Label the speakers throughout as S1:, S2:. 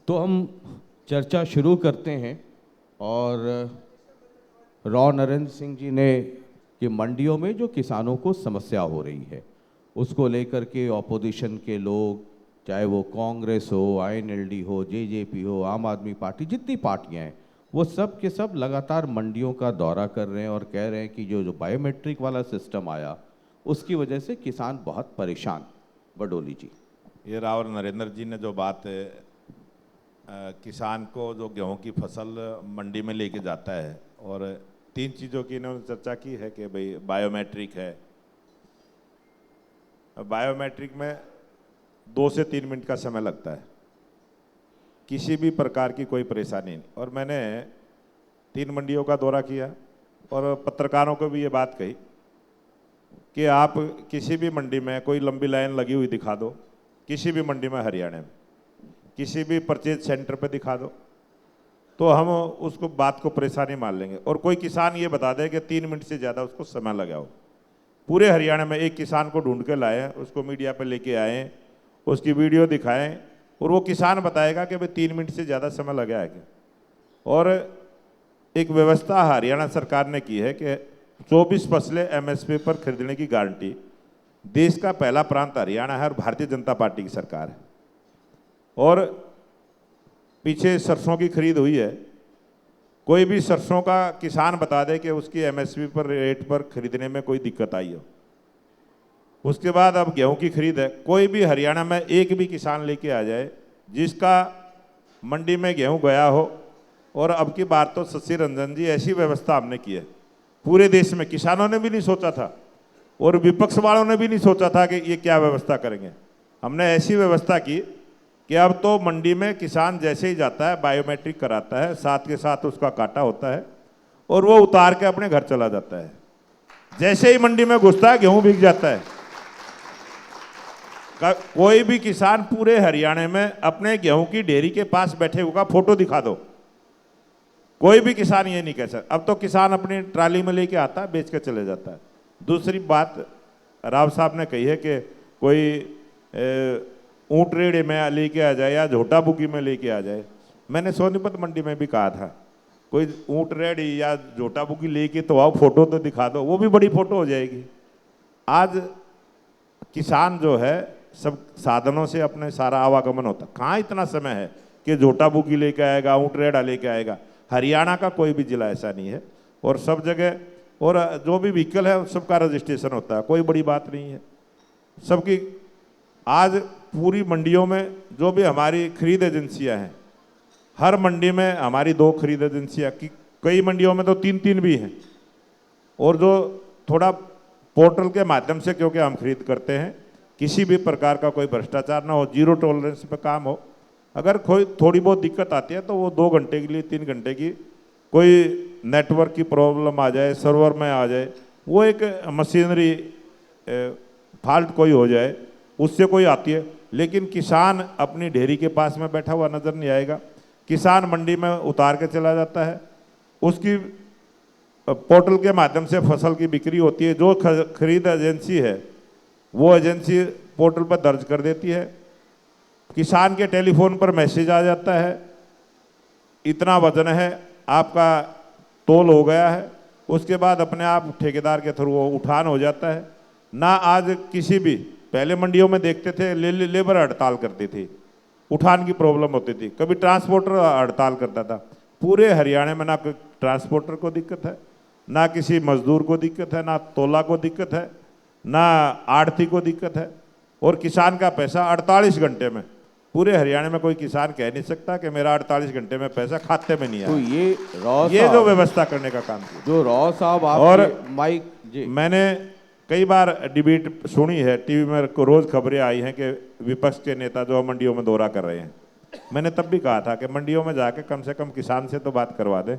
S1: तो हम चर्चा शुरू करते हैं। और राव नरेंद्र सिंह जी ने कि मंडियों में जो किसानों को समस्या हो रही है उसको लेकर के ऑपोजिशन के लोग, चाहे वो कांग्रेस हो, आईएनएलडी हो, जेजेपी हो, आम आदमी पार्टी, जितनी पार्टियां हैं वो सब के सब लगातार मंडियों का दौरा कर रहे हैं और कह रहे हैं कि जो बायोमेट्रिक वाला सिस्टम आया उसकी वजह से किसान बहुत परेशान। बडोली जी,
S2: ये राव नरेंद्र जी ने जो बात किसान को जो गेहूं की फसल मंडी में लेके जाता है, और 3 चीज़ों की इन्होंने चर्चा की है कि भाई बायोमेट्रिक है। बायोमेट्रिक में 2 से 3 मिनट का समय लगता है, किसी भी प्रकार की कोई परेशानी नहीं। और मैंने 3 मंडियों का दौरा किया और पत्रकारों को भी ये बात कही कि आप किसी भी मंडी में कोई लंबी लाइन लगी हुई दिखा दो, किसी भी मंडी में हरियाणा में किसी भी परचेज सेंटर पे दिखा दो, तो हम उसको बात को परेशानी मान लेंगे। और कोई किसान ये बता दे कि 3 मिनट से ज़्यादा उसको समय लगा हो, पूरे हरियाणा में एक किसान को ढूंढ के लाए, उसको मीडिया पे लेके आए, उसकी वीडियो दिखाएं और वो किसान बताएगा कि भाई 3 मिनट से ज़्यादा समय लगा है क्या। और एक व्यवस्था हरियाणा सरकार ने की है कि 24 फसलें एमएसपी पर खरीदने की गारंटी। देश का पहला प्रांत हरियाणा है और भारतीय जनता पार्टी की सरकार है। और पीछे सरसों की खरीद हुई है, कोई भी सरसों का किसान बता दे कि उसकी एमएसपी पर रेट पर खरीदने में कोई दिक्कत आई हो। उसके बाद अब गेहूं की खरीद है, कोई भी हरियाणा में एक भी किसान लेके आ जाए जिसका मंडी में गेहूं गया हो। और अब की बार तो शशि रंजन जी ऐसी व्यवस्था हमने की है, पूरे देश में किसानों ने भी नहीं सोचा था और विपक्ष वालों ने भी नहीं सोचा था कि ये क्या व्यवस्था करेंगे। हमने ऐसी व्यवस्था की कि अब तो मंडी में किसान जैसे ही जाता है बायोमेट्रिक कराता है, साथ के साथ उसका काटा होता है और वो उतार के अपने घर चला जाता है। जैसे ही मंडी में घुसता है गेहूं बिक जाता है। कोई भी किसान पूरे हरियाणा में अपने गेहूं की डेयरी के पास बैठे हुए का फोटो दिखा दो, कोई भी किसान ये नहीं कह सकता। अब तो किसान अपनी ट्राली में लेके आता है, बेच के चले जाता है। दूसरी बात राव साहब ने कही है कि कोई ऊँट रेड़े में लेके आ जाए या झोटा बुकी में लेके आ जाए। मैंने सोनीपत मंडी में भी कहा था, कोई ऊँट रेड़ी या झोटा बुकी लेके तो आओ, फोटो तो दिखा दो, वो भी बड़ी फोटो हो जाएगी। आज किसान जो है सब साधनों से अपने सारा आवागमन होता, कहाँ इतना समय है कि झोटा बुकी लेके आएगा, ऊँट रेड़ा लेके आएगा। हरियाणा का कोई भी जिला ऐसा नहीं है और सब जगह, और जो भी व्हीकल है सबका रजिस्ट्रेशन होता है, कोई बड़ी बात नहीं है सबकी। आज पूरी मंडियों में जो भी हमारी खरीद एजेंसियां हैं, हर मंडी में हमारी 2 खरीद एजेंसियां की, कई मंडियों में तो 3-3 भी हैं। और जो थोड़ा पोर्टल के माध्यम से, क्योंकि हम खरीद करते हैं, किसी भी प्रकार का कोई भ्रष्टाचार ना हो, 0 टॉलरेंस पे काम हो। अगर कोई थोड़ी बहुत दिक्कत आती है तो वो 2 घंटे के लिए, 3 घंटे की कोई नेटवर्क की प्रॉब्लम आ जाए, सर्वर में आ जाए, वो एक मशीनरी फॉल्ट कोई हो जाए, उससे कोई आती है। लेकिन किसान अपनी ढेरी के पास में बैठा हुआ नजर नहीं आएगा, किसान मंडी में उतार के चला जाता है, उसकी पोर्टल के माध्यम से फसल की बिक्री होती है। जो खरीद एजेंसी है वो एजेंसी पोर्टल पर दर्ज कर देती है, किसान के टेलीफोन पर मैसेज आ जाता है, इतना वजन है आपका, तोल हो गया है। उसके बाद अपने आप ठेकेदार के थ्रू वो उठान हो जाता है ना। आज किसी भी, पहले मंडियों में देखते थे लेबर हड़ताल करती थी, उठान की प्रॉब्लम होती थी, कभी ट्रांसपोर्टर हड़ताल करता था। पूरे हरियाणा में ना कोई ट्रांसपोर्टर को दिक्कत है, ना किसी मजदूर को दिक्कत है, ना तोला को दिक्कत है, ना आढ़ती को दिक्कत है। और किसान का पैसा 48 घंटे में, पूरे हरियाणा में कोई किसान कह नहीं सकता कि मेरा 48 घंटे में पैसा खाते में नहीं आया।
S1: तो
S2: ये जो व्यवस्था करने का काम किया
S1: जो राव साहब आप
S2: और
S1: माइक जी,
S2: मैंने कई बार डिबेट सुनी है, टीवी में रोज खबरें आई हैं कि विपक्ष के नेता जो मंडियों में दौरा कर रहे हैं। मैंने तब भी कहा था कि मंडियों में जाके कम से कम किसान से तो बात करवा दें।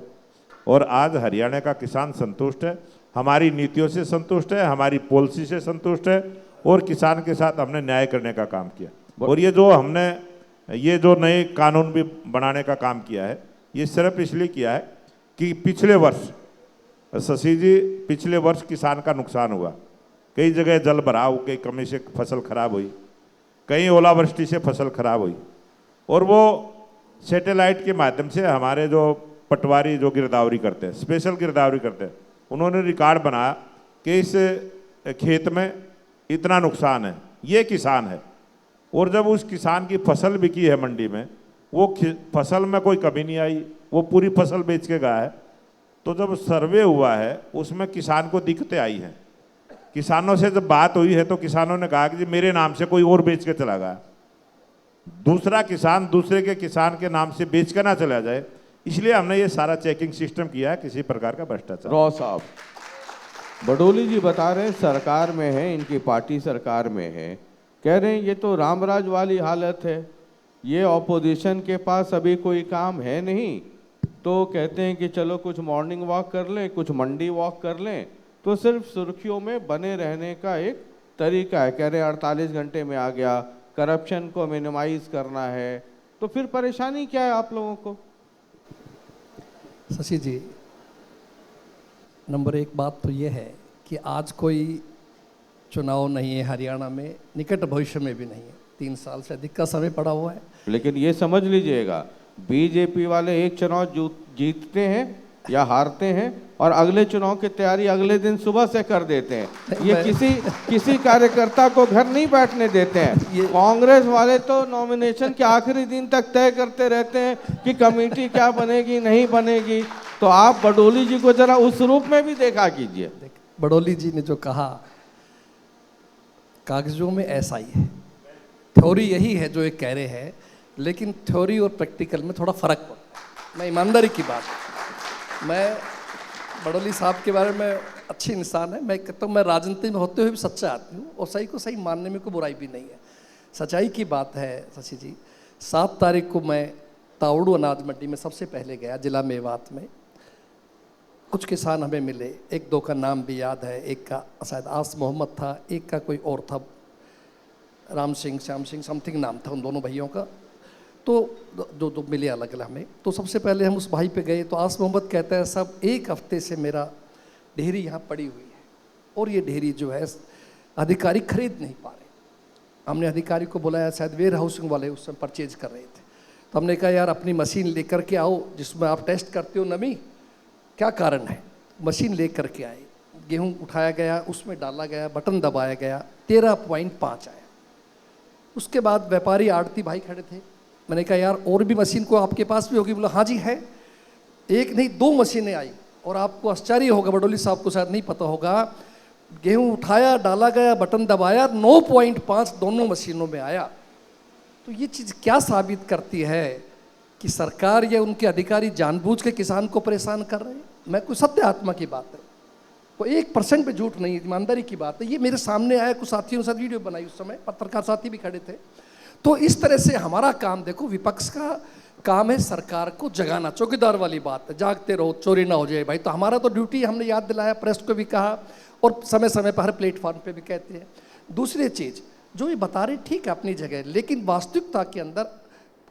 S2: और आज हरियाणा का किसान संतुष्ट है, हमारी नीतियों से संतुष्ट है, हमारी पॉलिसी से संतुष्ट है और किसान के साथ हमने न्याय करने का काम किया। और ये जो नए कानून भी बनाने का काम किया है, ये सिर्फ इसलिए किया है कि पिछले वर्ष शशि जी, पिछले वर्ष किसान का नुकसान हुआ, कई जगह जल भराव, कई कमी से फसल खराब हुई, कहीं ओलावृष्टि से फसल खराब हुई। और वो सैटेलाइट के माध्यम से हमारे जो पटवारी जो गिरदावरी करते हैं, स्पेशल गिरदावरी करते हैं, उन्होंने रिकॉर्ड बनाया कि इस खेत में इतना नुकसान है, ये किसान है। और जब उस किसान की फसल बिकी है मंडी में, वो फसल में कोई कमी नहीं आई, वो पूरी फसल बेच के गया है। तो जब सर्वे हुआ है उसमें किसान को दिक्कतें आई हैं। किसानों से जब बात हुई है तो किसानों ने कहा कि जी मेरे नाम से कोई और बेच के चला गया, दूसरा किसान दूसरे के किसान के नाम से बेच के ना चला जाए, इसलिए हमने ये सारा चेकिंग सिस्टम किया है, किसी प्रकार का भ्रष्टाचार।
S1: रॉ साहब, बडोली जी बता रहे हैं सरकार में है, इनकी पार्टी सरकार में है, कह रहे हैं ये तो रामराज वाली हालत है, ये ऑपोजिशन के पास अभी कोई काम है नहीं, तो कहते हैं कि चलो कुछ मॉर्निंग वॉक कर लें, कुछ मंडी वॉक कर लें, तो सिर्फ सुर्खियों में बने रहने का एक तरीका है। कह रहे हैं 48 घंटे में आ गया, करप्शन को मिनिमाइज करना है, तो फिर परेशानी क्या है आप लोगों को?
S3: शशि जी, नंबर एक बात तो ये है कि आज कोई चुनाव नहीं है हरियाणा में, निकट भविष्य में भी नहीं है, 3 साल से अधिक का समय पड़ा हुआ है।
S1: लेकिन ये समझ लीजिएगा, बीजेपी वाले एक चुनाव जीतते हैं या हारते हैं और अगले चुनाव की तैयारी अगले दिन सुबह से कर देते हैं। ये किसी कार्यकर्ता को घर नहीं बैठने देते हैं। कांग्रेस वाले तो नॉमिनेशन के आखिरी दिन तक तय करते रहते हैं कि कमेटी क्या बनेगी नहीं बनेगी। तो आप बडोली जी को जरा उस रूप में भी देखा कीजिए।
S3: बडोली जी ने जो कहा, कागजों में ऐसा ही है, थ्योरी यही है जो ये कह रहे हैं, लेकिन थ्योरी और प्रैक्टिकल में थोड़ा फर्क पड़ता है। मैं ईमानदारी की बात, मैं बडोली साहब के बारे में अच्छी इंसान है, मैं कहता हूँ मैं राजनीति में होते हुए भी सच्चा आदमी हूँ और सही को सही मानने में कोई बुराई भी नहीं है। सच्चाई की बात है शशि जी, 7 तारीख को मैं तावड़ू अनाज मंडी में सबसे पहले गया, जिला मेवात में। कुछ किसान हमें मिले, 1-2 का नाम भी याद है, एक का शायद आस मोहम्मद था, एक का कोई और था, राम सिंह श्याम सिंह समथिंग नाम था उन दोनों भाइयों का। तो जो मिले अलग अलग हमें, तो सबसे पहले हम उस भाई पे गए तो आस मोहम्मद कहता है साहब 1 हफ्ते से मेरा ढेरी यहाँ पड़ी हुई है और ये ढेरी जो है अधिकारी खरीद नहीं पा रहे। हमने अधिकारी को बुलाया, शायद वेयर हाउसिंग वाले उस समय परचेज कर रहे थे, तो हमने कहा यार अपनी मशीन लेकर के आओ जिसमें आप टेस्ट करते हो नमी, क्या कारण है। मशीन ले करके आए, गेहूं उठाया गया, उसमें डाला गया, बटन दबाया गया, 13.5 आया। उसके बाद व्यापारी आड़ती भाई खड़े थे, मैंने कहा यार और भी मशीन को आपके पास भी होगी? बोला हाँ जी है। 1 नहीं 2 मशीनें आई और आपको आश्चर्य होगा, बडोली साहब को शायद नहीं पता होगा, गेहूं उठाया, डाला गया, बटन दबाया, 9.5 दोनों मशीनों में आया। तो ये चीज़ क्या साबित करती है कि सरकार या उनके अधिकारी जानबूझ के किसान को परेशान कर रहे हैं। मैं कोई सत्य आत्मा की बात है, कोई 1% पे झूठ नहीं, ईमानदारी की बात है। ये मेरे सामने आया, कुछ साथियों के साथ वीडियो बनाई, उस समय पत्रकार साथी भी खड़े थे। तो इस तरह से हमारा काम, देखो विपक्ष का काम है सरकार को जगाना, चौकीदार वाली बात है, जागते रहो चोरी ना हो जाए भाई। तो हमारा तो ड्यूटी, हमने याद दिलाया, प्रेस को भी कहा और समय समय पर हर प्लेटफॉर्म पे भी कहते हैं। दूसरी चीज़ जो ये बता रहे ठीक है अपनी जगह, लेकिन वास्तविकता के अंदर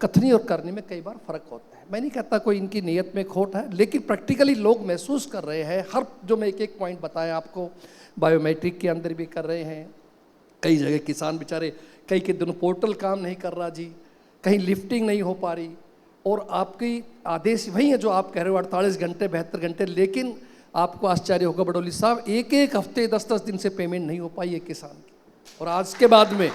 S3: कथनी और करने में कई बार फर्क होता है। मैं नहीं कहता कोई इनकी नीयत में खोट है, लेकिन प्रैक्टिकली लोग महसूस कर रहे हैं। हर जो मैं एक पॉइंट बताया आपको, बायोमेट्रिक के अंदर भी कर रहे हैं, कई जगह किसान बेचारे कई के दिनों पोर्टल काम नहीं कर रहा जी, कहीं लिफ्टिंग नहीं हो पा रही, और आपकी आदेश वही है जो आप कह रहे हो 48 घंटे 72 घंटे। लेकिन आपको आश्चर्य होगा बडोली साहब, 1 हफ्ते 10 दिन से पेमेंट नहीं हो पाई है किसान की। और आज के बाद में,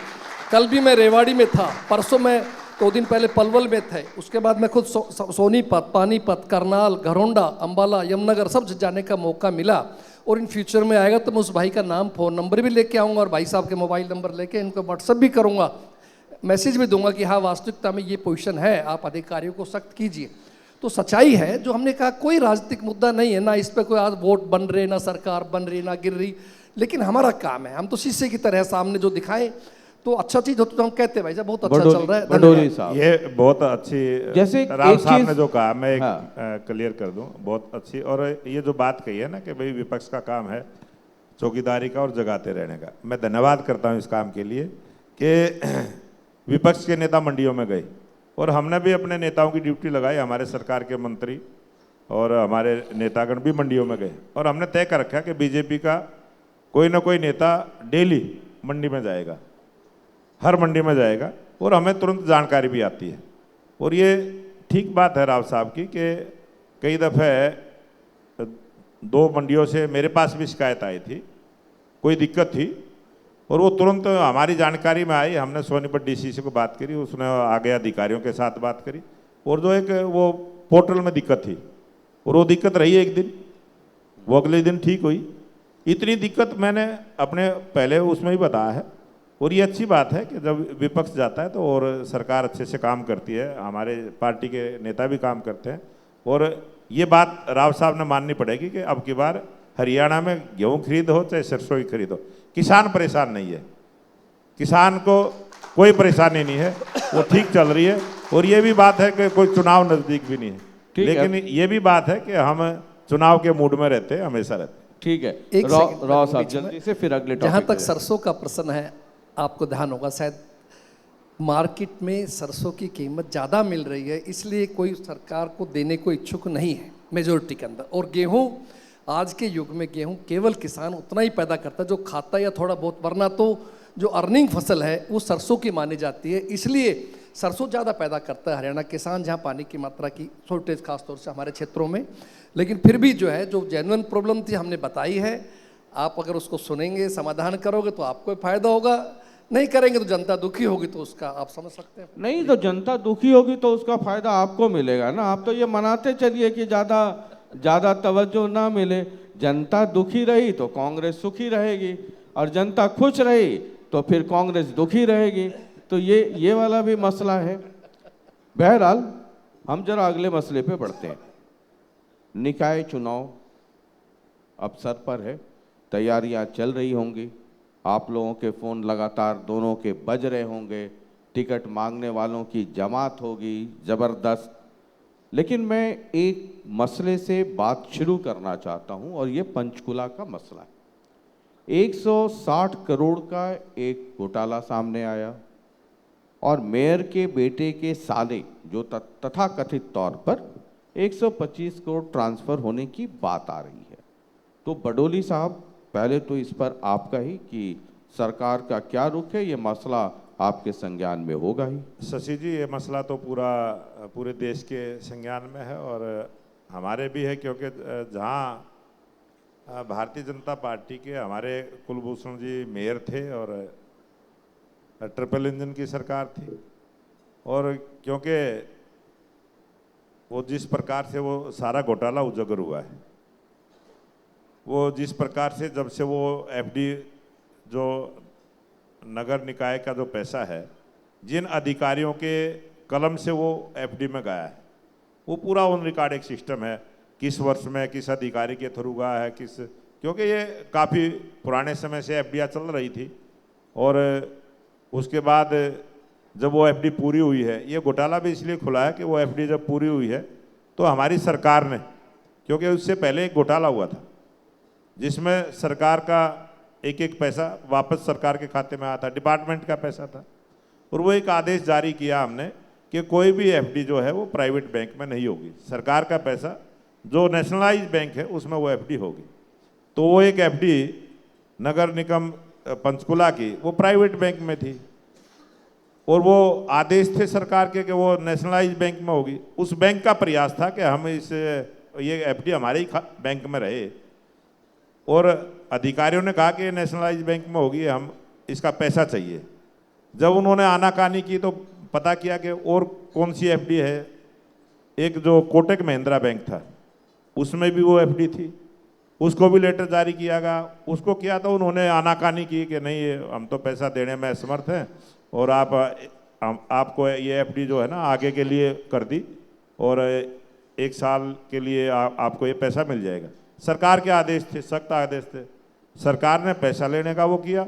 S3: कल भी मैं रेवाड़ी में था, परसों मैं 2 दिन पहले पलवल में थे, उसके बाद मैं खुद सोनीपत, पानीपत, करनाल, घरौंडा, अंबाला, यमुनानगर सब जाने का मौका मिला। और इन फ्यूचर में आएगा तो मैं उस भाई का नाम, फ़ोन नंबर भी लेके आऊँगा और भाई साहब के मोबाइल नंबर लेके इनको व्हाट्सअप भी करूँगा, मैसेज भी दूंगा कि हाँ वास्तविकता में ये पोजीशन है, आप अधिकारियों को सख्त कीजिए। तो सच्चाई है जो हमने कहा, कोई राजनीतिक मुद्दा नहीं है, ना इस पर कोई आज वोट बन रहे, ना सरकार बन रही, ना गिर रही, लेकिन हमारा काम है, हम तो शीशे की तरह सामने जो दिखाएं तो अच्छा चीज हो तो हम कहते हैं भाई साहब बहुत अच्छा चल रहा है।
S1: बडोली साहब,
S2: ये बहुत अच्छी,
S1: जैसे
S2: राम साहब ने जो कहा मैं
S1: हाँ।
S2: क्लियर कर दूं, बहुत अच्छी। और ये जो बात कही है ना कि भाई विपक्ष का काम है चौकीदारी का और जगाते रहने का, मैं धन्यवाद करता हूं इस काम के लिए कि विपक्ष के नेता मंडियों में गए और हमने भी अपने नेताओं की ड्यूटी लगाई, हमारे सरकार के मंत्री और हमारे नेतागण भी मंडियों में गए और हमने तय कर रखा कि बीजेपी का कोई ना कोई नेता डेली मंडी में जाएगा, हर मंडी में जाएगा और हमें तुरंत जानकारी भी आती है। और ये ठीक बात है राव साहब की कि कई दफ़े 2 मंडियों से मेरे पास भी शिकायत आई थी, कोई दिक्कत थी और वो तुरंत हमारी जानकारी में आई। हमने सोनीपत डीसीसी को बात करी, उसने आगे अधिकारियों के साथ बात करी और जो एक वो पोर्टल में दिक्कत थी और वो दिक्कत रही एक दिन, वो अगले दिन ठीक हुई। इतनी दिक्कत मैंने अपने पहले उसमें ही बताया है और ये अच्छी बात है कि जब विपक्ष जाता है तो और सरकार अच्छे से काम करती है, हमारे पार्टी के नेता भी काम करते हैं। और ये बात राव साहब ने माननी पड़ेगी कि अब की बार हरियाणा में गेहूँ खरीद हो चाहे सरसों की खरीद हो, किसान परेशान नहीं है, किसान को कोई परेशानी नहीं है, वो ठीक चल रही है। और ये भी बात है कि कोई चुनाव नज़दीक भी नहीं है, लेकिन ये भी बात है कि हम चुनाव के मूड में रहते हैं, हमेशा रहते हैं।
S1: ठीक है,
S3: एक सेकंड
S1: राव साहब
S3: बीच में।
S1: जल्दी से, फिर अगले
S3: जहाँ
S1: टॉपिक
S3: तक
S1: पे जाएं।
S3: सरसों का प्रश्न है, आपको ध्यान होगा शायद मार्केट में सरसों की कीमत ज़्यादा मिल रही है, इसलिए कोई सरकार को देने को इच्छुक नहीं है मेजोरिटी के अंदर। और गेहूं, आज के युग में गेहूं केवल किसान उतना ही पैदा करता है जो खाता है या थोड़ा बहुत, वरना तो जो अर्निंग फसल है वो सरसों की मानी जाती है, इसलिए सरसों ज़्यादा पैदा करता है हरियाणा किसान, जहाँ पानी की मात्रा की शॉर्टेज खासतौर से हमारे क्षेत्रों में। लेकिन फिर भी जो है, जो जेन्युइन प्रॉब्लम थी हमने बताई है, आप अगर उसको सुनेंगे, समाधान करोगे तो आपको फायदा होगा, नहीं करेंगे तो जनता दुखी होगी, तो उसका आप समझ सकते हैं।
S1: नहीं, तो जनता दुखी होगी तो उसका फायदा आपको मिलेगा ना। आप तो ये मनाते चलिए कि ज़्यादा तवज्जो ना मिले। जनता दुखी रही तो कांग्रेस सुखी रहेगी और जनता खुश रही तो फिर कांग्रेस दुखी रहेगी। तो ये वाला भी मसला है। बहरहाल हम जरा अगले मसले पे बढ़ते हैं। निकाय चुनाव अब सर पर है, तैयारियां चल रही होंगी, आप लोगों के फ़ोन लगातार दोनों के बज रहे होंगे, टिकट मांगने वालों की जमात होगी ज़बरदस्त। लेकिन मैं एक मसले से बात शुरू करना चाहता हूं और ये पंचकुला का मसला है। 160 करोड़ का एक घोटाला सामने आया और मेयर के बेटे के साले जो तथाकथित तौर पर 125 करोड़ ट्रांसफ़र होने की बात आ रही है। तो बडोली साहब, पहले तो इस पर आपका ही कि सरकार का क्या रुख है, ये मसला आपके संज्ञान में होगा ही।
S2: शशि जी, ये मसला तो पूरे देश के संज्ञान में है और हमारे भी है, क्योंकि जहाँ भारतीय जनता पार्टी के हमारे कुलभूषण जी मेयर थे और ट्रिपल इंजन की सरकार थी, और क्योंकि वो जिस प्रकार से वो सारा घोटाला उजागर हुआ है, वो जिस प्रकार से जब से वो एफडी जो नगर निकाय का जो पैसा है, जिन अधिकारियों के कलम से वो एफडी में गया है, वो पूरा ऑन रिकॉर्ड एक सिस्टम है, किस वर्ष में किस अधिकारी के थ्रू गया है, क्योंकि ये काफ़ी पुराने समय से एफडीआर चल रही थी। और उसके बाद जब वो एफडी पूरी हुई है, ये घोटाला भी इसलिए खुला है कि वो एफडी जब पूरी हुई है तो हमारी सरकार ने, क्योंकि उससे पहले एक घोटाला हुआ था जिसमें सरकार का एक एक पैसा वापस सरकार के खाते में आया था, डिपार्टमेंट का पैसा था, और वो एक आदेश जारी किया हमने कि कोई भी एफडी जो है वो प्राइवेट बैंक में नहीं होगी, सरकार का पैसा जो नेशनलाइज बैंक है उसमें वो एफडी होगी। तो वो एक एफडी नगर निगम पंचकुला की वो प्राइवेट बैंक में थी और वो आदेश थे सरकार के कि वो नेशनलाइज बैंक में होगी। उस बैंक का प्रयास था कि हम ये एफडी हमारे ही बैंक में रहे, और अधिकारियों ने कहा कि नेशनलाइज बैंक में होगी, हम इसका पैसा चाहिए। जब उन्होंने आनाकानी की तो पता किया कि और कौन सी एफडी है, एक जो कोटक महिंद्रा बैंक था उसमें भी वो एफडी थी, उसको भी लेटर जारी किया गया। उसको किया तो उन्होंने आनाकानी की कि नहीं, हम तो पैसा देने में असमर्थ हैं और आपको ये एफडी जो है ना आगे के लिए कर दी और 1 साल के लिए आपको ये पैसा मिल जाएगा। सरकार के आदेश थे, सख्त आदेश थे, सरकार ने पैसा लेने का वो किया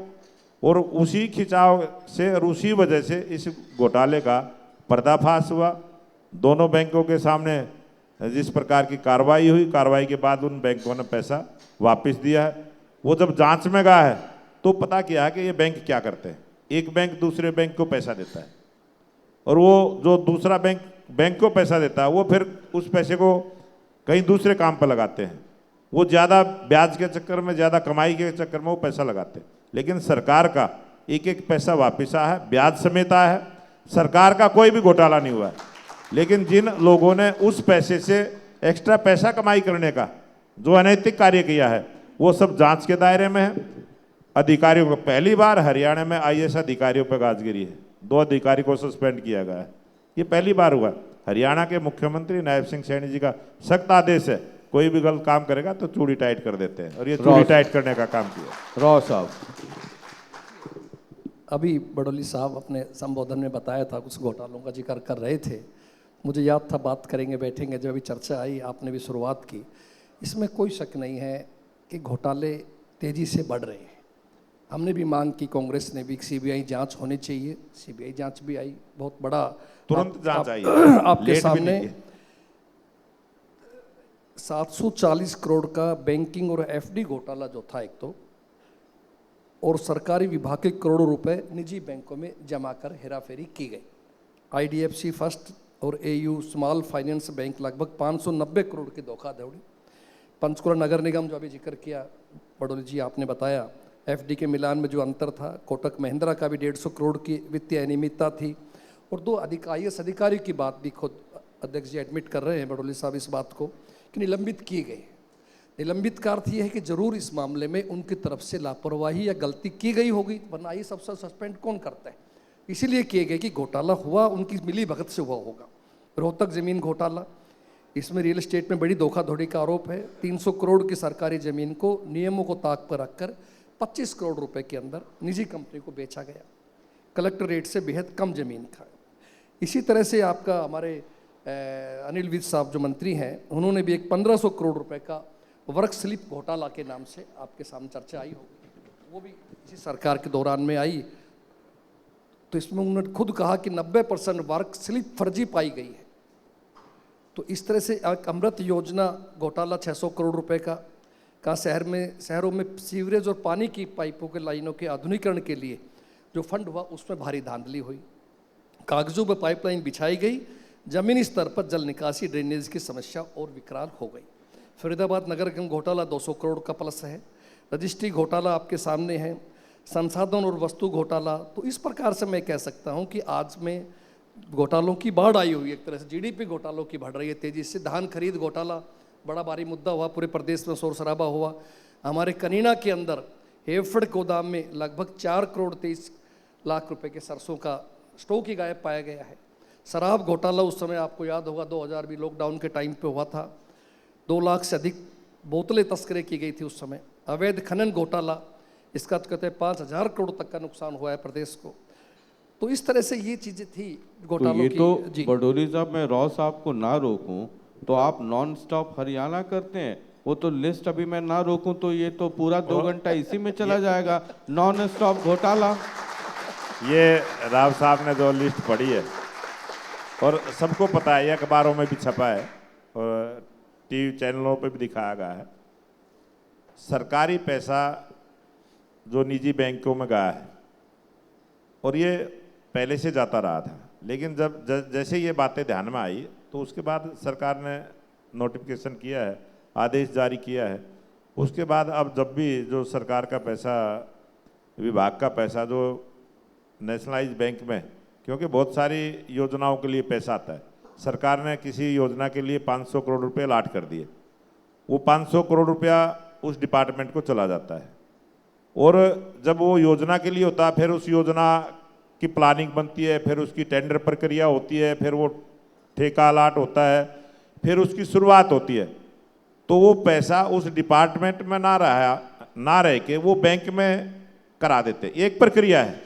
S2: और उसी खिंचाव से और उसी वजह से इस घोटाले का पर्दाफाश हुआ। दोनों बैंकों के सामने जिस प्रकार की कार्रवाई हुई, कार्रवाई के बाद उन बैंकों ने पैसा वापस दिया है। वो जब जांच में गया है तो पता किया है कि ये बैंक क्या करते हैं, एक बैंक दूसरे बैंक को पैसा देता है और वो जो दूसरा बैंक को पैसा देता है वो फिर उस पैसे को कहीं दूसरे काम पर लगाते हैं। वो ज़्यादा ब्याज के चक्कर में, ज़्यादा कमाई के चक्कर में वो पैसा लगाते हैं, लेकिन सरकार का एक एक पैसा वापस आया है, ब्याज समेत आया है। सरकार का कोई भी घोटाला नहीं हुआ है। लेकिन जिन लोगों ने उस पैसे से एक्स्ट्रा पैसा कमाई करने का जो अनैतिक कार्य किया है वो सब जांच के दायरे में है। अधिकारियों को पहली बार हरियाणा में आईएएस अधिकारियों पर गाज गिरी है, 2 अधिकारी को सस्पेंड किया गया है, ये पहली बार हुआ। हरियाणा के मुख्यमंत्री नायब सिंह सैनी जी का सख्त आदेश है, कोई भी गलत काम करेगा तो चूड़ी टाइट कर देते हैं, और ये चूड़ी टाइट करने का काम किया।
S1: राव साहब,
S3: अभी बडोली साहब अपने संबोधन में बताया था, कुछ घोटालों का जिक्र कर रहे थे, मुझे याद था बात करेंगे बैठेंगे, जब अभी चर्चा आई आपने भी शुरुआत की। इसमें कोई शक नहीं है कि घोटाले तेज़ी से बढ़ रहे हैं। हमने भी मांग की, कांग्रेस ने भी, सीबीआई जांच होनी चाहिए, सीबीआई जांच भी आई, बहुत बड़ा
S2: तुरंत जांच आई,
S3: आपके सामने 740 करोड़ का बैंकिंग और एफडी घोटाला जो था एक तो, और सरकारी विभाग के करोड़ों रुपए निजी बैंकों में जमा कर हेराफेरी की गई। आईडीएफसी फर्स्ट और एयू स्मॉल फाइनेंस बैंक लगभग 590 करोड़ की धोखाधड़ी। पंचकुला नगर निगम जो अभी जिक्र किया बडोली जी आपने बताया, एफडी के मिलान में जो अंतर था, कोटक महिंद्रा का भी 150 करोड़ की वित्तीय अनियमितता थी। और 2 आईएएस अधिकारियों की बात भी खुद अध्यक्ष जी एडमिट कर रहे हैं बडोली साहब इस बात को कि निलंबित किए गए। निलंबित का अर्थ ये है कि जरूर इस मामले में उनकी तरफ से लापरवाही या गलती की गई होगी, वरना ये सबसे सस्पेंड कौन करता है। इसीलिए किए गए कि घोटाला हुआ उनकी मिली भगत से हुआ होगा। रोहतक जमीन घोटाला, इसमें रियल एस्टेट में बड़ी धोखाधड़ी का आरोप है। 300 करोड़ की सरकारी जमीन को नियमों को ताक पर रखकर 25 करोड़ रुपए के अंदर निजी कंपनी को बेचा गया, कलेक्टर रेट से बेहद कम जमीन का। इसी तरह से आपका हमारे अनिल विज साहब जो मंत्री हैं, उन्होंने भी एक 1500 करोड़ रुपए का वर्क स्लिप घोटाला के नाम से आपके सामने चर्चा आई होगी, वो भी इसी सरकार के दौरान में आई। तो इसमें उन्होंने खुद कहा कि 90% वर्क स्लिप फर्जी पाई गई है। तो इस तरह से अमृत योजना घोटाला 600 करोड़ रुपए का शहरों में सीवरेज और पानी की पाइपों के लाइनों के आधुनिकीकरण के लिए जो फंड हुआ उसमें भारी धांधली हुई। कागजों में पाइपलाइन बिछाई गई, जमीनी स्तर पर जल निकासी ड्रेनेज की समस्या और विकराल हो गई। फरीदाबाद नगर निगम घोटाला 200 करोड़ का प्लस है। रजिस्ट्री घोटाला आपके सामने है। संसाधन और वस्तु घोटाला। तो इस प्रकार से मैं कह सकता हूं कि आज में घोटालों की बाढ़ आई हुई है। एक तरह से जीडीपी घोटालों की बढ़ रही है तेजी से। धान खरीद घोटाला बड़ा भारी मुद्दा हुआ, पूरे प्रदेश में शोर शराबा हुआ। हमारे कनीना के अंदर हेफड़ गोदाम में लगभग 4 करोड़ 23 लाख रुपए के सरसों का स्टॉक ही गायब पाया गया है। शराब घोटाला उस समय आपको याद होगा 2000 भी लॉकडाउन के टाइम पे हुआ था। 2 लाख से अधिक बोतलें तस्करी की गई थी उस समय। अवैध खनन घोटाला, इसका तो कहते हैं 5000 करोड़ तक का नुकसान हुआ है प्रदेश को। तो इस तरह से ये चीजें थी घोटालों
S1: तो ये
S3: की।
S1: तो
S3: जी
S1: बडोली साहब, मैं राव साहब को ना रोकूं तो आप नॉन स्टॉप हरियाणा करते हैं, वो तो लिस्ट अभी मैं ना रोकूं तो ये तो पूरा 2 घंटा इसी में चला जाएगा। नॉन स्टॉप घोटाला,
S2: ये राव साहब ने जो लिस्ट पढ़ी है और सबको पता है, ये अखबारों में भी छपा है और टीवी चैनलों पे भी दिखाया गया है। सरकारी पैसा जो निजी बैंकों में गया है और ये पहले से जाता रहा था, लेकिन जब जैसे ये बातें ध्यान में आई तो उसके बाद सरकार ने नोटिफिकेशन किया है, आदेश जारी किया है। उसके बाद अब जब भी जो सरकार का पैसा, विभाग का पैसा जो नेशनलाइज बैंक में, क्योंकि बहुत सारी योजनाओं के लिए पैसा आता है, सरकार ने किसी योजना के लिए 500 करोड़ रुपए अलॉट कर दिए, वो 500 करोड़ रुपया उस डिपार्टमेंट को चला जाता है। और जब वो योजना के लिए होता है, फिर उस योजना की प्लानिंग बनती है, फिर उसकी टेंडर प्रक्रिया होती है, फिर वो ठेका अलॉट होता है, फिर उसकी शुरुआत होती है। तो वो पैसा उस डिपार्टमेंट में ना रह के वो बैंक में करा देते। एक प्रक्रिया है,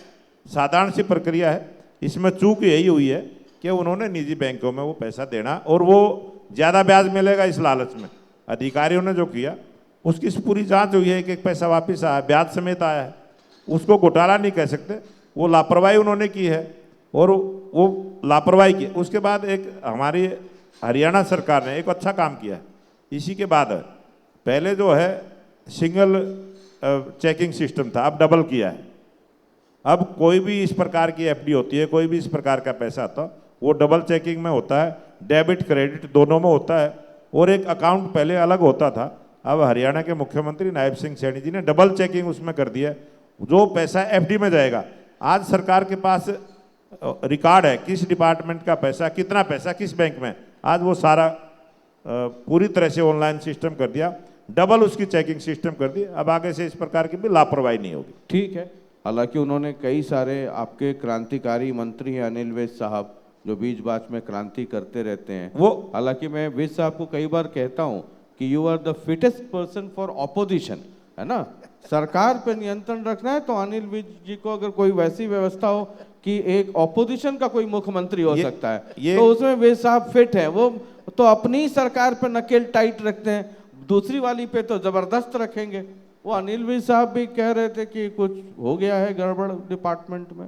S2: साधारण सी प्रक्रिया है। इसमें चूक यही हुई है कि उन्होंने निजी बैंकों में वो पैसा देना और वो ज़्यादा ब्याज मिलेगा इस लालच में अधिकारियों ने जो किया, उसकी पूरी जांच हुई है कि एक पैसा वापस आया, ब्याज समेत आया है। उसको घोटाला नहीं कह सकते, वो लापरवाही उन्होंने की है और वो लापरवाही की। उसके बाद एक हमारी हरियाणा सरकार ने एक अच्छा काम किया है इसी के बाद। पहले जो है सिंगल चेकिंग सिस्टम था, अब डबल किया है। अब कोई भी इस प्रकार की एफडी होती है, कोई भी इस प्रकार का पैसा आता, वो डबल चेकिंग में होता है, डेबिट क्रेडिट दोनों में होता है। और एक अकाउंट पहले अलग होता था, अब हरियाणा के मुख्यमंत्री नायब सिंह सैनी जी ने डबल चेकिंग उसमें कर दिया। जो पैसा एफडी में जाएगा, आज सरकार के पास रिकॉर्ड है, किस डिपार्टमेंट का पैसा, कितना पैसा किस बैंक में, आज वो सारा पूरी तरह से ऑनलाइन सिस्टम कर दिया, डबल उसकी चेकिंग सिस्टम कर दी। अब आगे से इस प्रकार की भी लापरवाही नहीं होगी।
S1: ठीक है, हालांकि उन्होंने कई सारे आपके क्रांतिकारी मंत्री हैं अनिल विज साहब, जो बीच बाच में क्रांति करते रहते हैं।
S2: वो
S1: हालांकि मैं विज साहब को कई बार कहता हूं कि you are the fittest person for opposition, है ना। सरकार पे नियंत्रण रखना है तो अनिल विज जी को अगर कोई वैसी व्यवस्था हो कि एक ऑपोजिशन का कोई मुख्यमंत्री हो सकता है तो उसमें विज साहब फिट है। वो तो अपनी सरकार पे नकेल टाइट रखते हैं, दूसरी वाली पे तो जबरदस्त रखेंगे। वो अनिल विज साहब भी कह रहे थे कि कुछ हो गया है गड़बड़ डिपार्टमेंट में।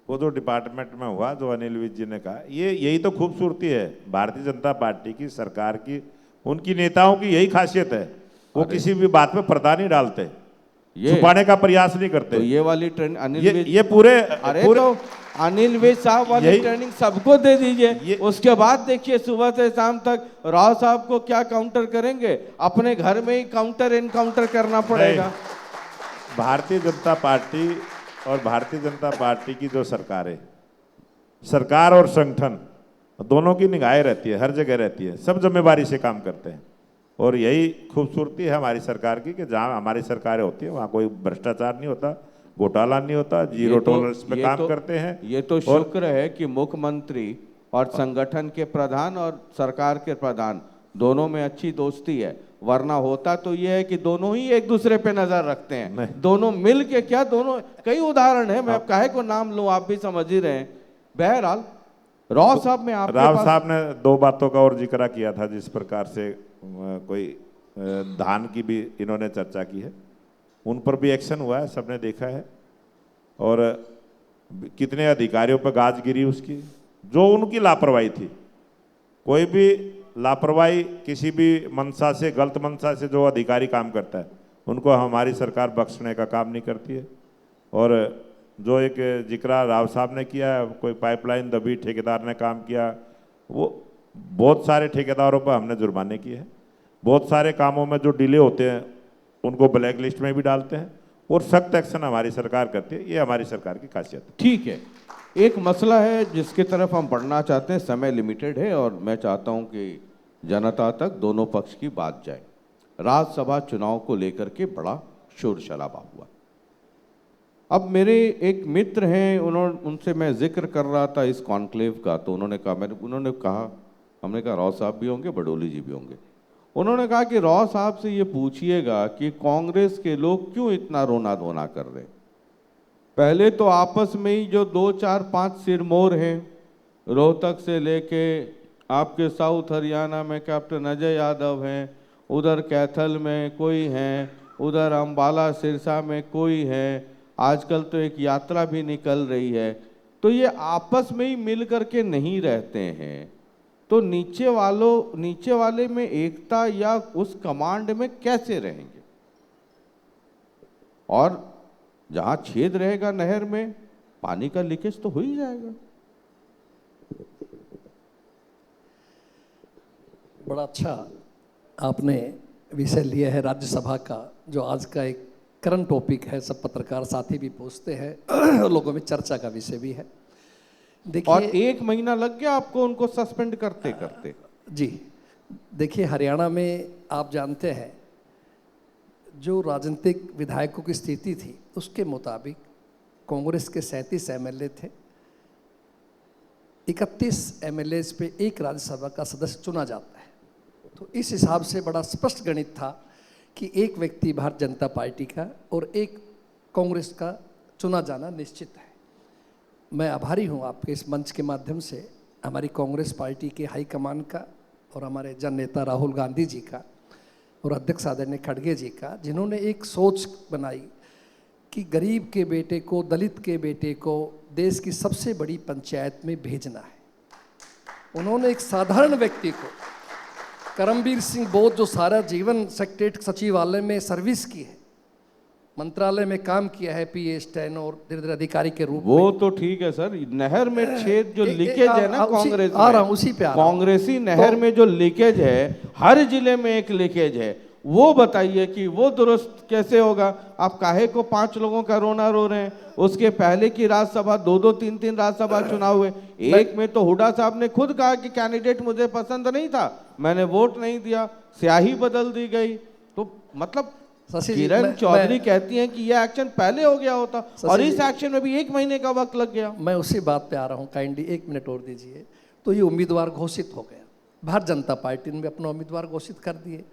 S2: वो जो डिपार्टमेंट में हुआ, जो अनिल विज जी ने कहा, यही तो खूबसूरती है भारतीय जनता पार्टी की सरकार की, उनकी नेताओं की यही खासियत है, वो किसी भी बात में पर्दा नहीं डालते, छुपाने का प्रयास नहीं करते।
S1: तो ये वाली ट्रेनिंग अनिल विज,
S2: ये पूरे
S1: तो अनिल विज साहब वाली ट्रेनिंग सबको दे दीजिए, उसके बाद देखिए सुबह से शाम तक राव साहब को क्या काउंटर करेंगे, अपने घर में ही काउंटर इनकाउंटर करना पड़ेगा।
S2: भारतीय जनता पार्टी और भारतीय जनता पार्टी की जो सरकारें, सरकार और संगठन दोनों की निगाहें रहती है, हर जगह रहती है, सब जिम्मेवारी से काम करते हैं। और यही खूबसूरती है हमारी सरकार की कि जहाँ हमारी सरकारें होती है वहाँ कोई भ्रष्टाचार नहीं होता, घोटाला नहीं होता, जीरो टॉलरेंस पे काम करते हैं।
S1: ये तो शुक्र है कि मुख्यमंत्री और संगठन के प्रधान और सरकार के प्रधान दोनों में अच्छी दोस्ती है, वरना होता तो ये है कि दोनों ही एक दूसरे पे नजर रखते हैं, दोनों मिल के क्या, दोनों कई उदाहरण है, मैं काहे को नाम लूं, आप भी समझ ही रहे हैं। बहरहाल राव साहब में आप
S2: राव साहब ने दो बातों का और जिक्र किया था, जिस प्रकार से कोई धान की भी इन्होंने चर्चा की है, उन पर भी एक्शन हुआ है, सबने देखा है। और कितने अधिकारियों पर गाज गिरी उसकी, जो उनकी लापरवाही थी। कोई भी लापरवाही किसी भी मंशा से, गलत मंशा से जो अधिकारी काम करता है, उनको हमारी सरकार बख्शने का काम नहीं करती है। और जो एक जिक्र राव साहब ने किया, कोई पाइपलाइन दबी, ठेकेदार ने काम किया, वो बहुत सारे ठेकेदारों पर हमने जुर्माने किए हैं, बहुत सारे कामों में जो डिले होते हैं उनको ब्लैक लिस्ट में भी डालते हैं, और सख्त एक्शन हमारी सरकार करती है। ये हमारी सरकार की खासियत है।
S1: ठीक है, एक मसला है जिसकी तरफ हम बढ़ना चाहते हैं, समय लिमिटेड है और मैं चाहता हूं कि जनता तक दोनों पक्ष की बात जाए। राज्यसभा चुनाव को लेकर के बड़ा शोर शराबा हुआ। अब मेरे एक मित्र हैं, उनसे मैं जिक्र कर रहा था इस कॉन्क्लेव का, तो उन्होंने कहा हमने कहा राव साहब भी होंगे, बडोली जी भी होंगे। उन्होंने कहा कि राव साहब से ये पूछिएगा कि कांग्रेस के लोग क्यों इतना रोना धोना कर रहे हैं। पहले तो आपस में ही जो 2 4 5 सिरमौर हैं, रोहतक से लेके आपके साउथ हरियाणा में कैप्टन अजय यादव हैं, उधर कैथल में कोई हैं, उधर अम्बाला सिरसा में कोई है, आजकल तो एक यात्रा भी निकल रही है। तो ये आपस में ही मिल करके नहीं रहते हैं, तो नीचे वाले में एकता या उस कमांड में कैसे रहेंगे? और जहां छेद रहेगा नहर में, पानी का लीकेज तो हो ही जाएगा।
S3: बड़ा अच्छा आपने विषय लिया है राज्यसभा का, जो आज का एक करंट टॉपिक है, सब पत्रकार साथी भी पूछते हैं, लोगों में चर्चा का विषय भी है। देखिए,
S1: और 1 महीना लग गया आपको उनको सस्पेंड करते करते।
S3: जी देखिए, हरियाणा में आप जानते हैं जो राजनीतिक विधायकों की स्थिति थी, उसके मुताबिक कांग्रेस के 37 एमएलए थे, 31 एमएलए पे एक राज्यसभा का सदस्य चुना जाता है। तो इस हिसाब से बड़ा स्पष्ट गणित था कि एक व्यक्ति भारतीय जनता पार्टी का और एक कांग्रेस का चुना जाना निश्चित है। मैं आभारी हूं आपके इस मंच के माध्यम से हमारी कांग्रेस पार्टी के हाईकमान का और हमारे जन नेता राहुल गांधी जी का और अध्यक्ष आदरणीय खड़गे जी का, जिन्होंने एक सोच बनाई कि गरीब के बेटे को, दलित के बेटे को देश की सबसे बड़ी पंचायत में भेजना है। उन्होंने एक साधारण व्यक्ति को, करमबीर सिंह बोध, जो सारा जीवन सेक्रेटरीट सचिवालय में सर्विस की है, मंत्रालय में काम किया है, पीए स्टैनो और धीरे अधिकारी के रूप में।
S1: वो तो ठीक है सर, नहर में छेद जो लीकेज है ना कांग्रेस में,
S3: उसी पे
S1: कांग्रेसी नहर में जो लीकेज है, हर जिले में एक लीकेज है, वो बताइए कि वो दुरुस्त कैसे होगा। आप काहे को 5 लोगों का रोना रो रहे हैं? उसके पहले की राज्यसभा 2-2 3-3 राज्यसभा चुनाव हुए, एक में तो हुड्डा साहब ने खुद कहा कि कैंडिडेट मुझे पसंद नहीं था, मैंने वोट नहीं दिया, स्याही बदल दी गई। तो मतलब
S3: शशि जी,
S1: किरण
S3: मैं-
S1: चौधरी
S3: मैं-
S1: कहती हैं कि यह एक्शन पहले हो गया होता और
S3: शशि
S1: इस
S3: जी-
S1: एक्शन में भी 1 महीने का वक्त लग गया।
S3: मैं उसी बात पे आ रहा हूँ, काइंडली 1 मिनट और दीजिए। तो ये उम्मीदवार घोषित हो गया, भारतीय जनता पार्टी ने भी अपना उम्मीदवार घोषित कर दिए।